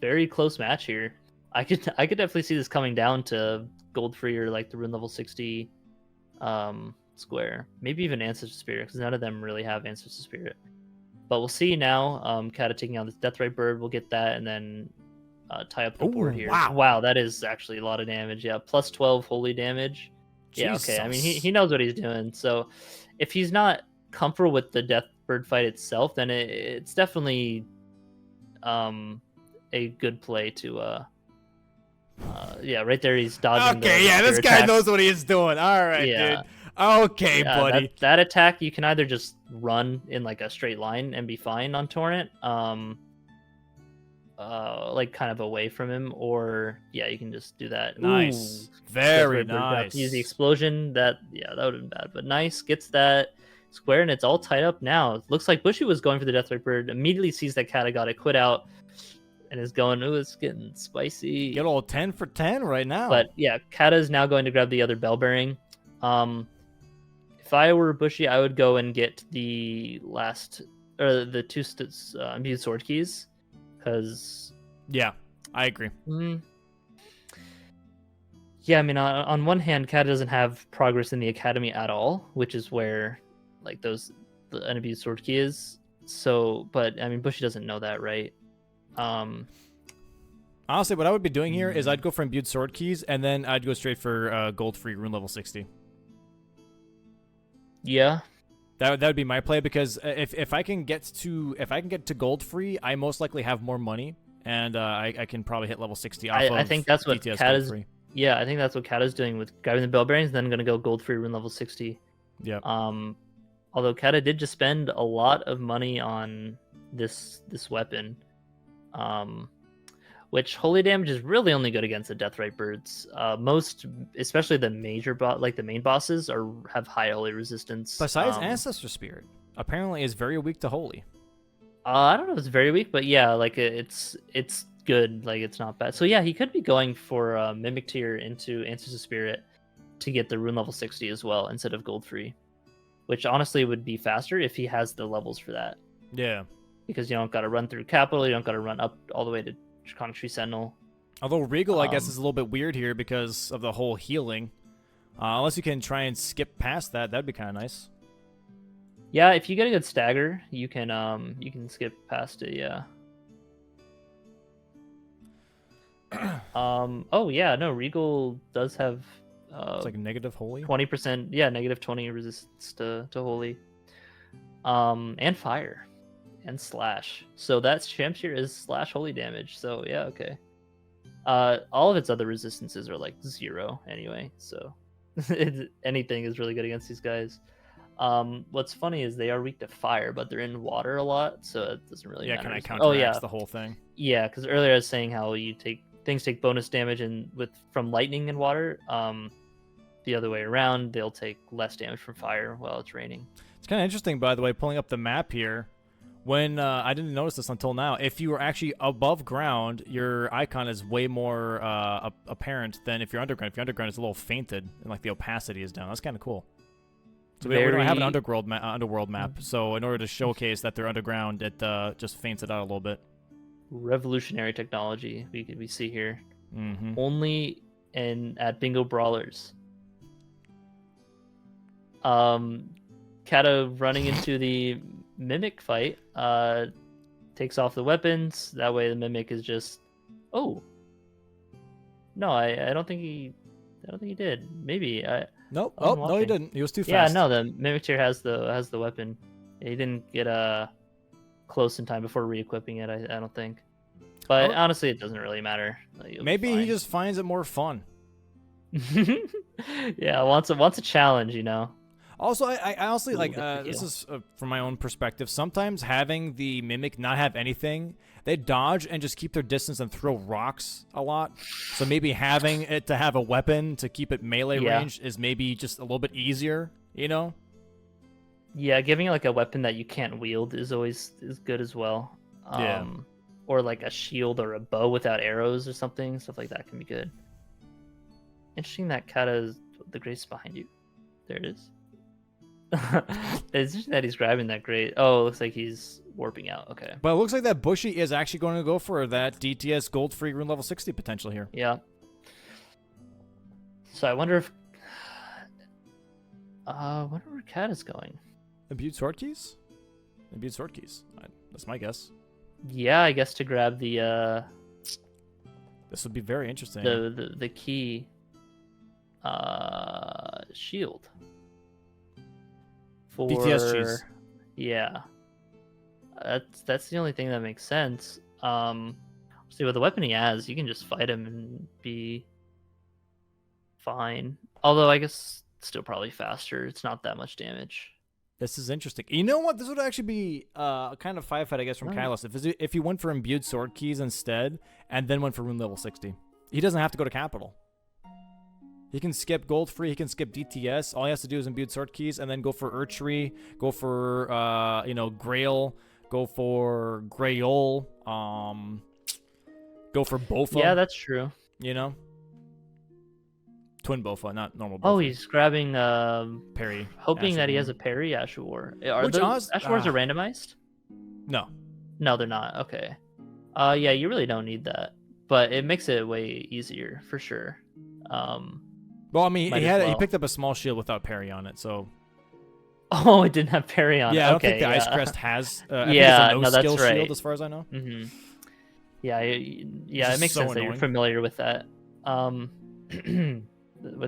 Very close match here. I could definitely see this coming down to gold free or like the rune level 60 square. Maybe even Ancestor Spirit, because none of them really have Ancestor Spirit. But we'll see now. Kata taking on this Deathrite Bird. We'll get that and then tie up the board here. Wow. Wow, that is actually a lot of damage. Yeah, +12 holy damage. Yeah, okay. I mean, Jesus. he knows what he's doing. So if he's not comfortable with the Deathbird fight itself, then it's definitely a good play to yeah, right there he's dodging the Okay, yeah, this spear guy attack. knows what he is doing. All right, Yeah. dude. Okay, Yeah, buddy. that attack you can either just run in like a straight line and be fine on Torrent, like kind of away from him, or yeah, you can just do that. Nice. Ooh, Very Deathbird got nice. to use the explosion. That would have been bad, but nice, gets that square, and it's all tied up now. Looks like Bushy was going for the Deathbird Bird, immediately sees that Kata got it, quit out, and is going, ooh, it's getting spicy. Get all 10 for 10 right now. But yeah, Kata is now going to grab the other bell bearing. If I were Bushy, I would go and get the last, or the two imbued sword keys, because yeah, I agree. yeah, I mean, on one hand, Kata doesn't have progress in the academy at all, which is where like the imbued sword key is. So, but I mean, Bushy doesn't know that, right? Honestly, what I would be doing here is I'd go for imbued sword keys, and then I'd go straight for gold free rune level 60. Yeah. That would be my play, because if I can get to gold free, I most likely have more money, and I can probably hit level 60 off I of think that's what DTS Kata's. gold free. Yeah, I think that's what Kata's doing with grabbing the bell bearings, and then going to go gold free rune level 60. Yeah. Although Kata did just spend a lot of money on this weapon, which holy damage is really only good against the Deathrite birds. Most, especially the major like the main bosses, have high holy resistance. Besides Ancestor Spirit, apparently is very weak to holy. I don't know if it's very weak, but yeah, like it's good. Like it's not bad. So yeah, he could be going for Mimic Tier into Ancestor Spirit to get the rune level 60 as well instead of gold free, which honestly would be faster if he has the levels for that. Yeah. Because you don't got to run through Capital, you don't got to run up all the way to Draconic Tree Sentinel. Although Regal, I guess, is a little bit weird here because of the whole healing. Unless you can try and skip past that, that'd be kind of nice. Yeah, if you get a good stagger, you can skip past it. Yeah. Oh yeah, no, Regal does have It's like negative holy. 20%. Yeah, negative 20 resistance to holy. And fire. And slash. So that's champ tier is slash holy damage. So yeah, okay. All of its other resistances are like 0 anyway. So anything is really good against these guys. What's funny is they are weak to fire, but they're in water a lot, so it doesn't really matter. Yeah, can I as much. counteract Oh yeah, the whole thing? yeah. Because earlier I was saying how things take bonus damage and from lightning and water. The other way around, they'll take less damage from fire while it's raining. It's kind of interesting, by the way, pulling up the map here. When I didn't notice this until now, if you are actually above ground, your icon is way more apparent than if you're underground. If you're underground, it's a little fainted, and like the opacity is down. That's kind of cool. So we don't have an underworld map, so in order to showcase that they're underground, it just faints it out a little bit. Revolutionary technology we see here. Mm-hmm. Only at Bingo Brawlers. Kata running into the Mimic fight takes off the weapons. That way the Mimic is just no, I don't think he did. Maybe Nope. Oh no, he didn't. He was too fast. Yeah, no, the Mimic Tier has the weapon. He didn't get close in time before re-equipping it. I don't think. But honestly, it doesn't really matter. Maybe he just finds it more fun. Yeah, wants a challenge, you know. Also, I honestly Ooh, like that's a this heal. is from my own perspective. Sometimes having the Mimic not have anything, they dodge and just keep their distance and throw rocks a lot. So maybe having it to have a weapon to keep it melee range is maybe just a little bit easier, you know? Yeah, giving it like a weapon that you can't wield is good as well. Yeah. Or like a shield or a bow without arrows or something. Stuff like that can be good. Interesting that Kata's the grace behind you. There it is. It's just that he's grabbing that great. Oh, it looks like he's warping out. Okay. But it looks like that Bushy is actually going to go for that DTS gold free rune level 60 potential here. Yeah. So I wonder if where Cat is going. Imbued sword keys? Imbued sword keys. That's my guess. Yeah, I guess to grab the This would be very interesting. the key. shield. For DTS cheese. Yeah. That's the only thing that makes sense. See, with the weapon he has, you can just fight him and be fine. Although I guess still probably faster. It's not that much damage. This is interesting. You know what? This would actually be a kind of firefight, I guess, from Catalyst. If he went for imbued sword keys instead, and then went for rune level 60. He doesn't have to go to capital. He can skip gold free. He can skip DTS. All he has to do is imbued sword keys, and then go for Urchery, go for Grail, go for Grayol, go for Bofa. Yeah, that's true. You know, twin Bofa, not normal Bofa. Oh, he's grabbing parry. hoping that he has Ashwar. a parry Ashwar. Are Which those Ashwars are randomized? No. No, they're not. Okay. Yeah, you really don't need that, but it makes it way easier for sure. Well, I mean, Might he as he well. picked up a small shield without parry on it, so Oh, it didn't have parry on it. yeah, I don't Okay, think the yeah. Ice Crest has. I Yeah, think no, it's a that's no-skill right. shield, as far as I know. Mm-hmm. Yeah, yeah, This it is makes so sense that you're annoying. familiar with that. With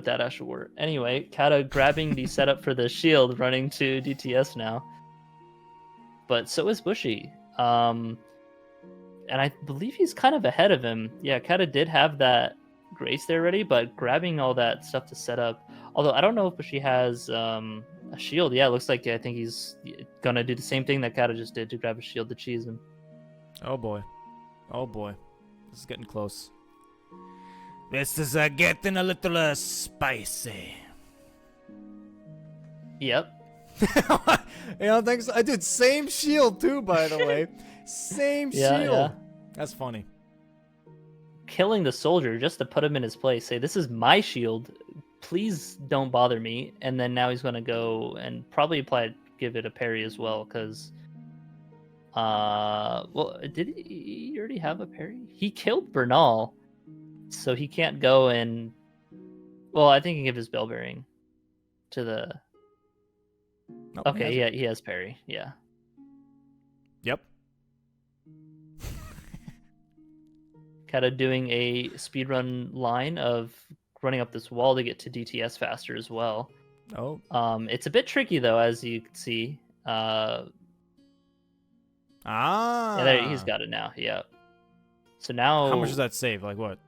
that Ashwar. Anyway, Kata grabbing the setup for the shield, running to DTS now. But so is Bushy. And I believe he's kind of ahead of him. Yeah, Kata did have that Grace there ready, but grabbing all that stuff to set up. Although I don't know if Bushy has a shield. Yeah, it looks like I think he's gonna do the same thing that Kata just did to grab a shield to cheese him. Oh boy, oh boy, this is getting close. This is getting a little spicy. Yep. You don't think so? I did same shield too, by the way. Same Yeah, shield. yeah. That's funny. Killing the soldier just to put him in his place. Say, this is my shield. Please don't bother me. And then now he's going to go and probably give it a parry as well. Because, well, did he already have a parry? He killed Bernal. So he can't go and, well, I think he can give his bell bearing to the, Nope, okay, he has- yeah, he has parry. Yeah. Yep. Kind of doing a speedrun line of running up this wall to get to DTS faster as well. Oh. It's a bit tricky though, as you can see. Ah. Yeah, there, he's got it now. Yeah. So now, How much does that save? Like what?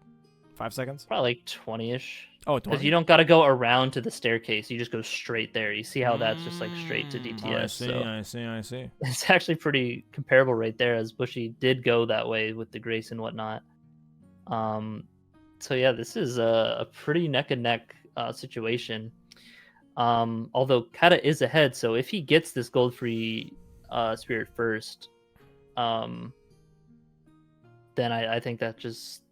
5 seconds? probably like 20-ish. Oh, Because 20? you don't got to go around to the staircase. You just go straight there. You see how that's just like straight to DTS. I see, So I see. it's actually pretty comparable right there, as Bushy did go that way with the Grace and whatnot. So yeah, this is a pretty neck and neck situation. Although Kata is ahead, so if he gets this gold free spirit first, then I think that just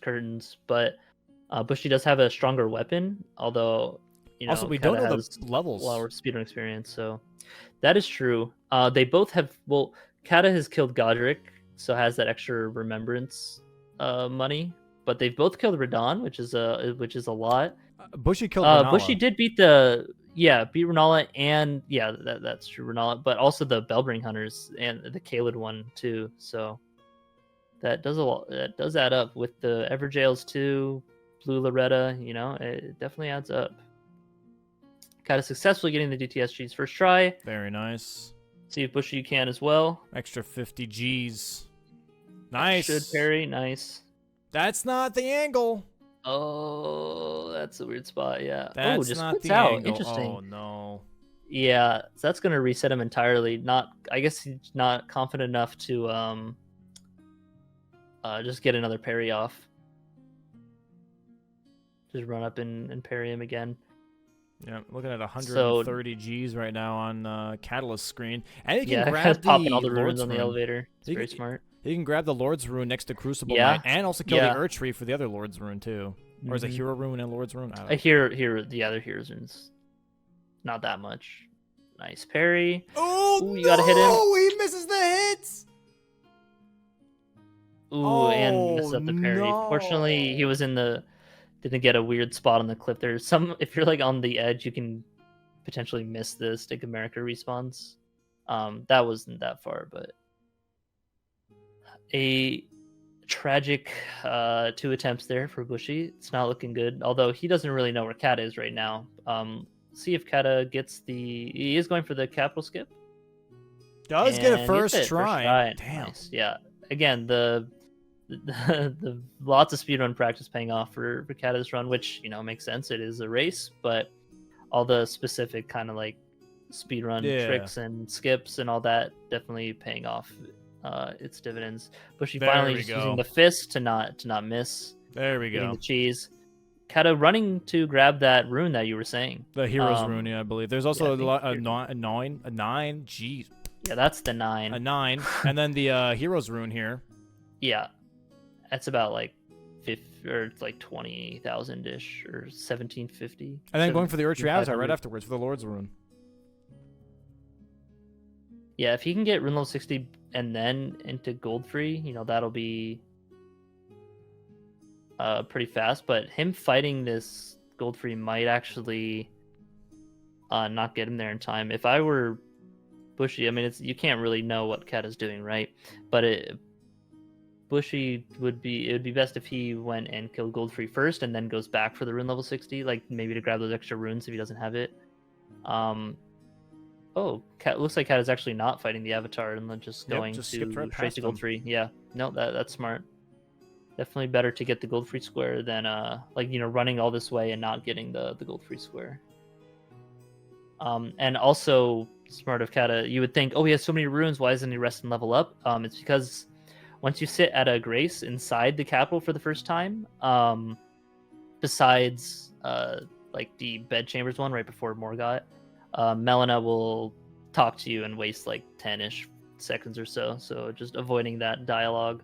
curtains. But Bushy does have a stronger weapon, although Also, we Kata don't know has the levels. lower speedrun experience, so that is true. They both have. Well, Kata has killed Godric, so has that extra remembrance money. But they've both killed Radon, which is a lot. Bushy killed Renala. Bushy did beat beat Renala, and yeah, that's true, Renala, but also the Bellbring Hunters and the Kaled one too. So that does a lot. That does add up with the Everjails too, Blue Loretta. It definitely adds up. Kind of successfully getting the DTS cheese first try. Very nice. See if Bushy can as well. Extra 50 G's. Nice. Should parry. Nice. That's not the angle. Oh, that's a weird spot. Yeah. That's just not quits the out. angle. Interesting. Oh no. Yeah, so that's gonna reset him entirely. I guess he's not confident enough to just get another parry off. Just run up and parry him again. Yeah, looking at 130 G's right now on Catalyst screen, and he can Yeah, grab the popping all the runes Lord's on the rune. elevator. It's He very can- smart. He can grab the Lord's rune next to Crucible Yeah. Knight, and also kill Yeah. the Urchery for the other Lord's rune too. Or is it Mhm. Hero rune and Lord's rune? I don't I know. hear the other heroes runes. Not that much. Nice parry. Oh, Ooh, you gotta hit him. no! He misses the hits. Ooh, and messed up the parry. Oh, Fortunately, he no. was didn't get a weird spot on the cliff. There's some, if you're like on the edge, you can potentially miss the Stick of America respawns. That wasn't that far, but a tragic 2 attempts there for Bushy. It's not looking good, although he doesn't really know where Cat is right now. see if Kata gets the. He is going for the capital skip. Does get And a he first hits it, try. Damn. Nice. Yeah. Again, the lots of speedrun practice paying off for Kata's run, which makes sense. It is a race, but all the specific kind of like speedrun tricks and skips and all that definitely paying off its dividends. Bushy There finally we just go. using the fist to not miss. There we Getting go. the cheese. Kata running to grab that rune that you were saying. The hero's rune, yeah, I believe. There's also I a think nine. Jeez. Yeah, that's the 9. A 9. And then the hero's rune here. Yeah, that's about like 50 or it's like 20,000 ish or 1750. And then going for the Urtri Avatar right 500. afterwards for the Lord's rune. Yeah, if he can get rune level 60 and then into gold free, that'll be pretty fast. But him fighting this gold free might actually not get him there in time. If I were Bushy, I mean, you can't really know what Cat is doing, right? But Bushy it would be best if he went and killed gold free first and then goes back for the rune level 60, like maybe to grab those extra runes if he doesn't have it. Oh, Cat looks like Cat is actually not fighting the Avatar and then just going just skipped right straight past to gold him. free. Yeah, no, that's smart. Definitely better to get the gold free square than running all this way and not getting the gold free square. And also smart of Kata, you would think, oh, he has so many runes, why doesn't he rest and level up? It's because once you sit at a grace inside the capital for the first time, besides like the bed chambers one right before Morgott, Melina will talk to you and waste like 10-ish seconds or so. So just avoiding that dialogue.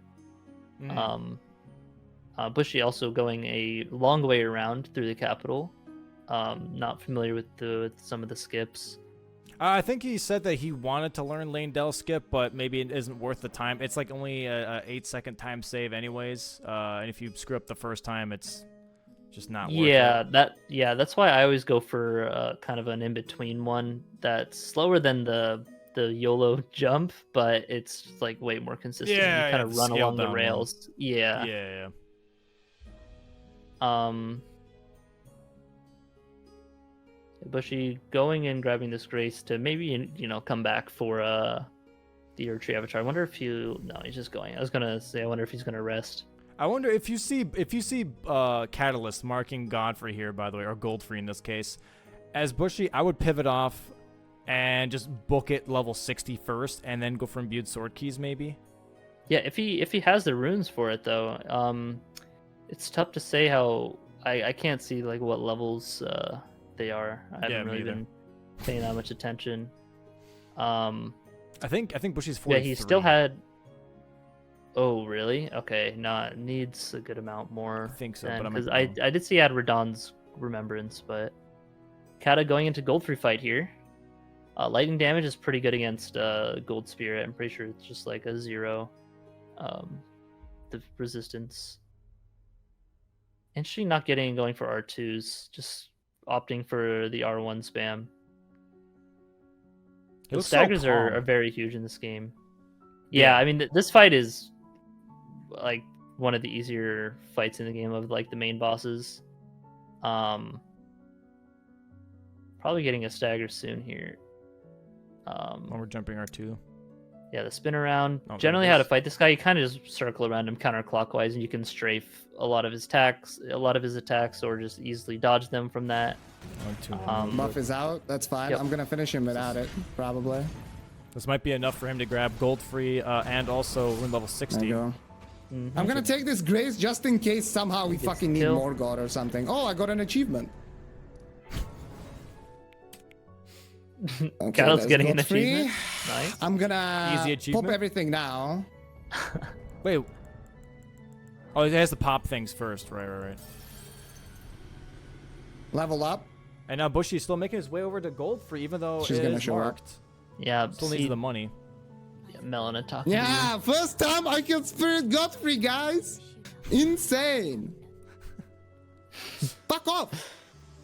Bushy also going a long way around through the capital. Not familiar with some of the skips. I think he said that he wanted to learn Lane Dell skip, but maybe it isn't worth the time. It's like only a 8-second time save anyways. And if you screw up the first time, it's just not worth it. That's why I always go for kind of an in-between one that's slower than the YOLO jump, but it's like way more consistent. Yeah, you kind of it's run scaled along the down one. rails. Yeah. Yeah. Bushy going and grabbing this grace to maybe come back for the Urtri Avatar. I wonder if no, he's just going. I was gonna say I wonder if he's gonna rest. I wonder if you see Catalyst marking Godfrey here, by the way, or Goldfrey in this case, as Bushy, I would pivot off and just book it level 60 first, and then go for imbued sword keys maybe. Yeah, if he has the runes for it though, it's tough to say how. I can't see like what levels they are. I haven't really been paying that much attention. I think Bushy's 43. Yeah, he still had. Oh, really? Okay, no, it needs a good amount more. I think so, then, but because I did see he had Radon's Remembrance, but Kata going into gold free fight here. Lightning damage is pretty good against Gold Spirit. I'm pretty sure it's just like a 0 the resistance. Interesting not going for R2s, just opting for the R1 spam. The staggers are very huge in this game. Yeah, I mean, this fight is like one of the easier fights in the game of like the main bosses. Probably getting a stagger soon here. When we're jumping R2. Yeah, the spin around. Oh, Generally, how to fight this guy, you kind of just circle around him counterclockwise, and you can strafe a lot of his attacks, or just easily dodge them from that. Buff is out. That's fine. Yep. I'm gonna finish him without it, probably. This might be enough for him to grab gold free and also rune level 60. There you go. Mm-hmm. I'm gonna take this grace just in case somehow we Gets fucking need killed. more god or something. Oh, I got an achievement. Okay, Kyle's that's getting an god free. achievement. Nice. I'm gonna Easy pop achievement? everything now. Wait. Oh, it has to pop things first. Right. Level up. And now Bushy's still making his way over to gold free, even though She's it gonna is show up. marked. Yeah, Still needs the money. Melina talking. to Yeah, first time I killed Spirit Godfrey, guys. Insane. Fuck off.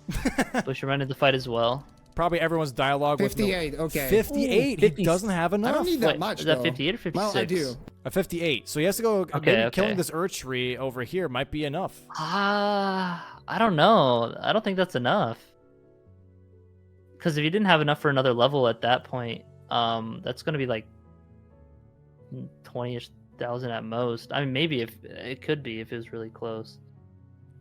you. Bush ran into the fight as well. Probably everyone's dialogue with 58. Okay. 58. Ooh, He 50. doesn't have enough. I don't need that Wait, much. is that though. 58 or 56? Well, I do. A 58. So he has to go. Okay, Maybe okay. killing this Urtri over here might be enough. I don't know. I don't think that's enough. Because if you didn't have enough for another level at that point, that's going to be like 20-ish thousand at most. I mean, maybe if it could be if it was really close.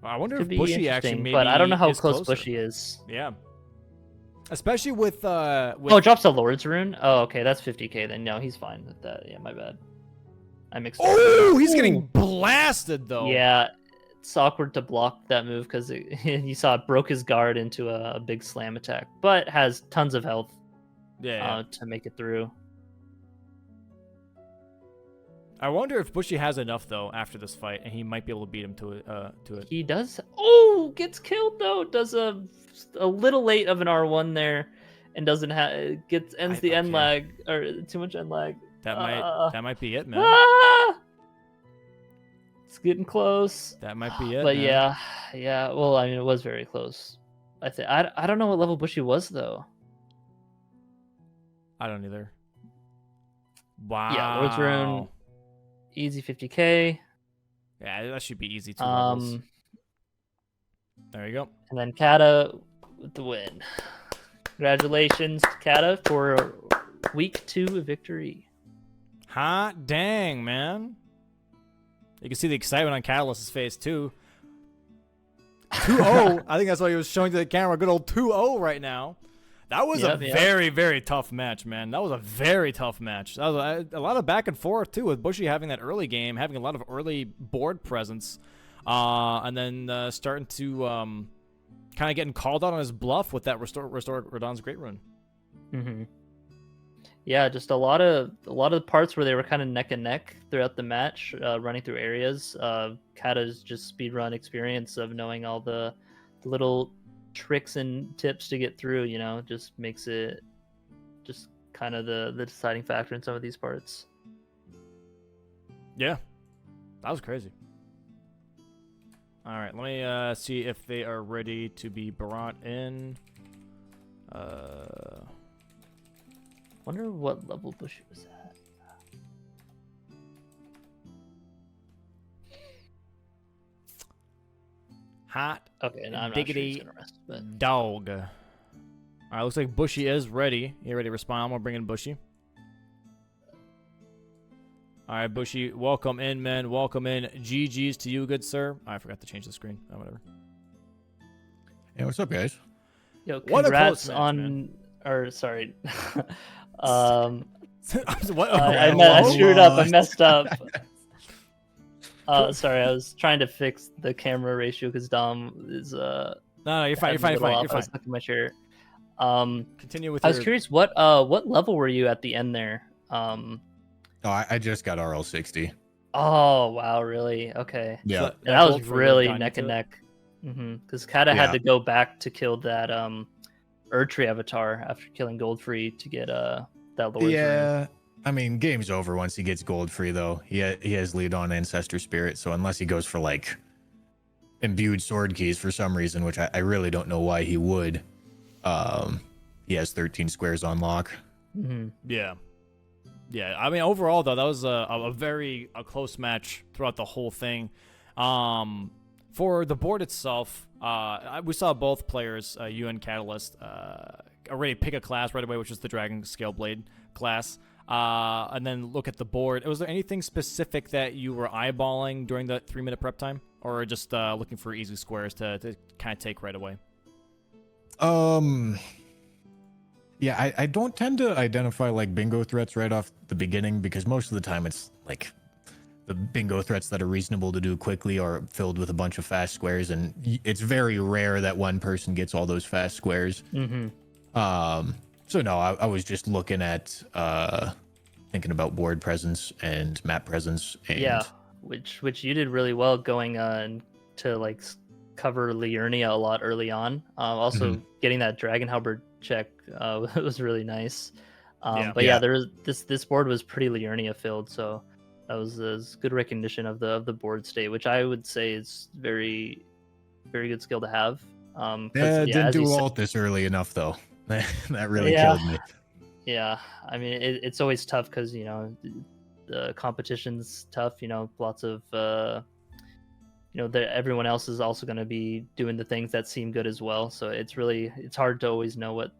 I wonder Could if be Bushy actually interesting, maybe but I don't know how is close closer. Bushy is. Yeah. Especially with Oh, it drops a Lord's Rune? Oh, okay, that's 50k then. No, he's fine with that. Yeah, my bad. I mixed Oh, he's getting blasted though. Yeah, it's awkward to block that move because you saw it broke his guard into a big slam attack, but has tons of health Yeah. to make it through. I wonder if Bushy has enough though after this fight, and he might be able to beat him to it. He does. Oh, gets killed though. Does a little late of an R1 there, and doesn't have ends the end lag or too much end lag. That might be it, man. Ah! It's getting close. That might be it. But man. yeah. Well, I mean, it was very close. I don't know what level Bushy was though. I don't either. Wow. Yeah, Lord's Rune, easy 50k. Yeah, that should be easy 2 levels. There you go. And then Kata with the win. Congratulations, Kata, for week 2 victory. Hot dang, man. You can see the excitement on Catalyst's face, too. 2-0. I think that's why he was showing to the camera. Good old 2-0 right now. That was a very, very tough match, man. That was a very tough match. That was a lot of back and forth, too, with Bushy having that early game, having a lot of early board presence, and then starting to kind of getting called out on his bluff with that restore Radon's Great Rune. Mm-hmm. Yeah, just a lot of the parts where they were kind of neck and neck throughout the match, running through areas. Kata's just speedrun experience of knowing all the little tricks and tips to get through, just makes it just kind of the deciding factor in some of these parts. Yeah, that was crazy. All right, let me see if they are ready to be brought in. Wonder what level Bushy was at. Hot Okay, no, I'm diggity not sure he's gonna rest, but dog. All right, looks like Bushy is ready. You ready to respond? I'm gonna bring in Bushy. All right, Bushy, welcome in, man. Welcome in. GG's to you, good sir. I forgot to change the screen. Oh, whatever. Hey, what's up, guys? yo, What a congrats close match, on, man. or sorry, What? I screwed up. I messed up. Sorry, I was trying to fix the camera ratio because Dom is No, you're fine. You're having fine. a You're fine. little You're off. I was fine. stuck in my chair. Continue with. I was curious, what level were you at the end there? Oh, I just got RL60. Oh wow, really? Okay. Yeah. So That was gold for really Gun neck and into it? neck. Because Kata had Yeah. to go back to kill that Erdtree avatar after killing Goldfree to get that Lord's Rune. Yeah. I mean, game's over once he gets gold free, though. He has lead on Ancestor Spirit, so unless he goes for, like, imbued sword keys for some reason, which I really don't know why he would, he has 13 squares on lock. Yeah. Yeah, I mean, overall, though, that was a very close match throughout the whole thing. For the board itself, we saw both players, you and Catalyst, already pick a class right away, which is the Dragon Scale Blade class, and then look at the board. Was there anything specific that you were eyeballing during the 3-minute prep time, or just looking for easy squares to kind of take right away? Yeah, I don't tend to identify like bingo threats right off the beginning because most of the time it's like the bingo threats that are reasonable to do quickly are filled with a bunch of fast squares, and it's very rare that one person gets all those fast squares. So no, I was just looking at thinking about board presence and map presence. And Yeah, which you did really well going to like cover Liurnia a lot early on. Also getting that Dragon Halberd check was really nice. But yeah, there was this board was pretty Liurnia filled, so that was good recognition of the board state, which I would say is very, very good skill to have. Yeah, didn't do ult this early enough though. That really killed me. Yeah, I mean it's always tough because the competition's tough. Lots of everyone else is also going to be doing the things that seem good as well. So it's hard to always know what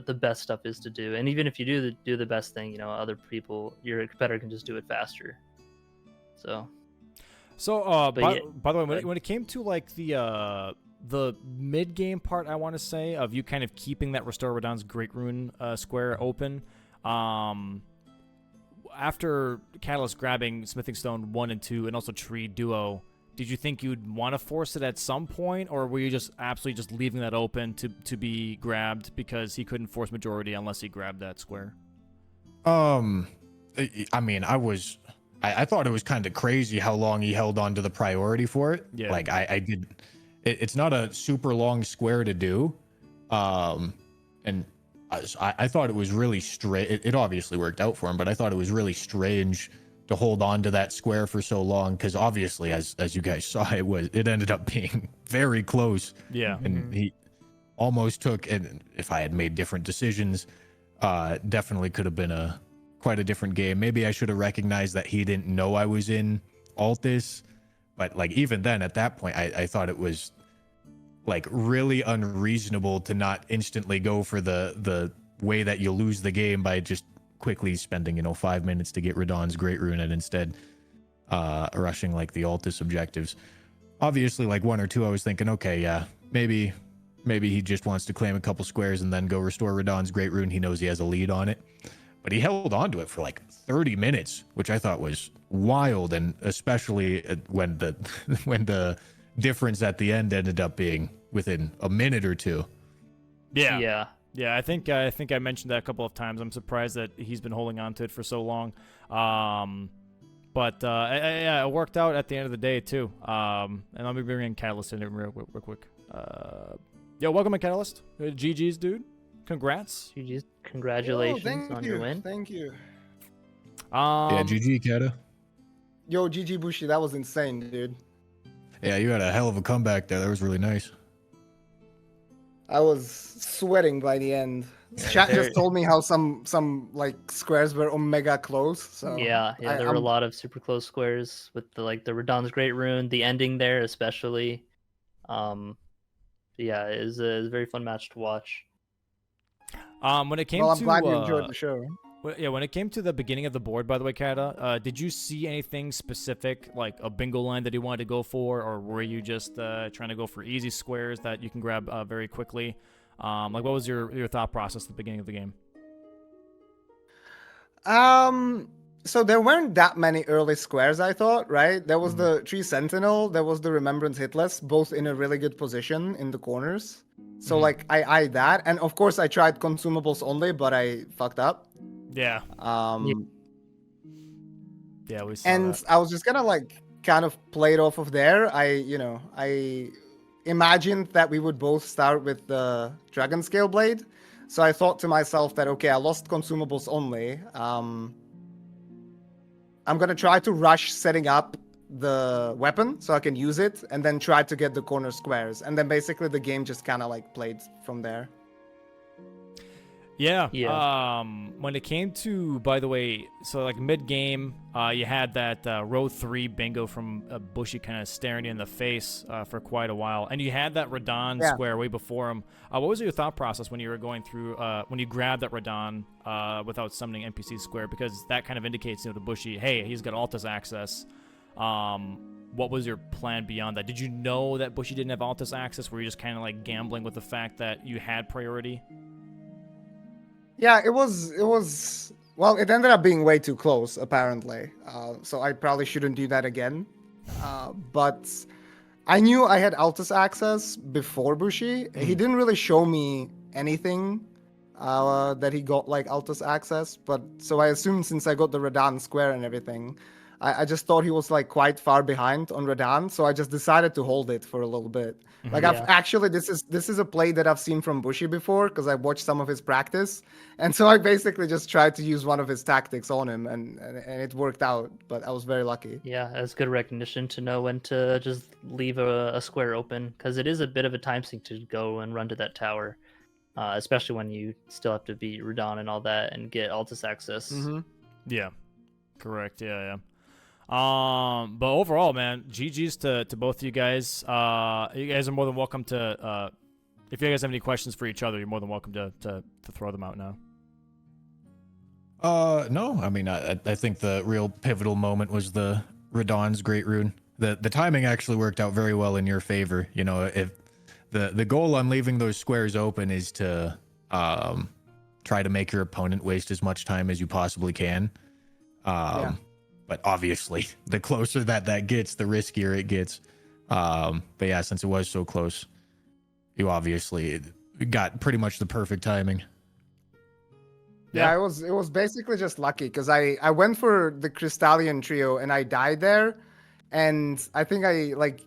the best stuff is to do. And even if you do the best thing, other people, your competitor can just do it faster. So by the way, but- when it came to like the mid game part, I want to say of you kind of keeping that Restore Radahn's Great Rune square open, after Catalyst grabbing Smithing Stone 1 and 2 and also Tree Duo, did you think you'd want to force it at some point, or were you just absolutely just leaving that open to be grabbed because he couldn't force majority unless he grabbed that square? I mean, I thought it was kind of crazy how long he held on to the priority for it. Yeah. Like I did. It's not a super long square to do. And I thought it was really strange. It obviously worked out for him, but I thought it was really strange to hold on to that square for so long, because obviously, as you guys saw, it ended up being very close. Yeah. And he almost took, and if I had made different decisions, definitely could have been quite a different game. Maybe I should have recognized that he didn't know I was in Altis, but like even then at that point, I thought it was like really unreasonable to not instantly go for the way that you lose the game by just quickly spending 5 minutes to get Radahn's Great Rune and instead rushing like the Altis objectives. Obviously, like 1 or 2, I was thinking, okay, yeah, maybe he just wants to claim a couple squares and then go restore Radahn's Great Rune. He knows he has a lead on it, but he held on to it for like 30 minutes, which I thought was wild, and especially when the difference at the end ended up being within a minute or two. Yeah. Yeah, I think I mentioned that a couple of times. I'm surprised that he's been holding on to it for so long. But it worked out at the end of the day too. And let me bring in Catalyst in real quick. Yo, welcome in, Catalyst. GG's, dude. Congrats. GG's. Congratulations on your win. Thank you. Yeah, GG, Kata. Yo, GG Bushi, that was insane, dude. Yeah, you had a hell of a comeback there. That was really nice. I was sweating by the end. Chat just told me how some like squares were omega close. So Yeah, there were a lot of super close squares with the Radahn's Great Rune, the ending there especially. Yeah, it was a very fun match to watch. When it came I'm to glad you enjoyed the show. when it came to the beginning of the board, by the way, Kata, did you see anything specific, like a bingo line that you wanted to go for, or were you just trying to go for easy squares that you can grab very quickly? Like, what was your thought process at the beginning of the game? So there weren't that many early squares, I thought, right? There was the Tree Sentinel, there was the Remembrance Hitless, both in a really good position in the corners. So like I eyed that, and of course I tried consumables only, but I fucked up. Yeah. Yeah, we saw And that. I was just gonna like kind of play it off of there. I imagined that we would both start with the Dragon Scale Blade. So I thought to myself that, okay, I lost consumables only. I'm gonna try to rush setting up the weapon so I can use it, and then try to get the corner squares. And then basically the game just kind of like played from there. Yeah. Yeah. When it came to, by the way, so like mid game, you had that row 3 bingo from Bushy kind of staring you in the face for quite a while, and you had that Radahn square way before him. What was your thought process when you were going through when you grabbed that Radahn without summoning NPC square? Because that kind of indicates to Bushy, hey, he's got Altis access. What was your plan beyond that? Did you know that Bushy didn't have Altis access? Were you just kind of like gambling with the fact that you had priority? Yeah, it was. Well, it ended up being way too close, apparently. So I probably shouldn't do that again. But I knew I had Altis access before Bushi. He didn't really show me anything that he got like Altis access. But so I assumed since I got the Radahn square and everything, I just thought he was like quite far behind on Radahn. So I just decided to hold it for a little bit. Like I've actually, this is a play that I've seen from Bushi before because I watched some of his practice, and so I basically just tried to use one of his tactics on him, and it worked out. But I was very lucky. Yeah, that's good recognition to know when to just leave a square open, because it is a bit of a time sink to go and run to that tower, especially when you still have to beat Radahn and all that and get Altis access. Yeah, correct. Yeah. But overall, man, GG's to both of you guys. You guys are more than welcome to If you guys have any questions for each other, you're more than welcome to throw them out now. No. I mean, I think the real pivotal moment was the Radahn's Great Rune. The timing actually worked out very well in your favor. You know, if the goal on leaving those squares open is to try to make your opponent waste as much time as you possibly can. But obviously, the closer that gets, the riskier it gets. But yeah, since it was so close, you obviously got pretty much the perfect timing. Yeah, it was basically just lucky because I went for the Crystallian trio and I died there, and I think I like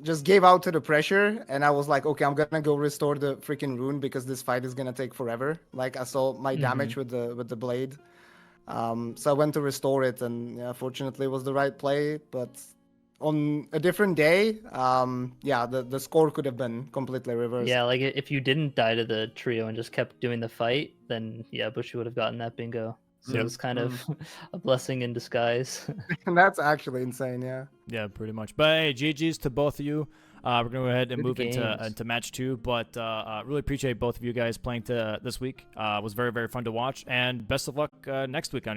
just gave out to the pressure and I was like, okay, I'm gonna go restore the freaking rune because this fight is gonna take forever. Like I saw my damage with the blade, so I went to restore it, and yeah, fortunately it was the right play. But on a different day, the score could have been completely reversed. Yeah, like if you didn't die to the trio and just kept doing the fight, then yeah, Bushy would have gotten that bingo. So it was kind of a blessing in disguise. And that's actually insane. Yeah. Yeah, pretty much. But hey, GG's to both of you. We're gonna go ahead and Good move games. into match 2. But really appreciate both of you guys playing this week. It was very, very fun to watch, and best of luck next week on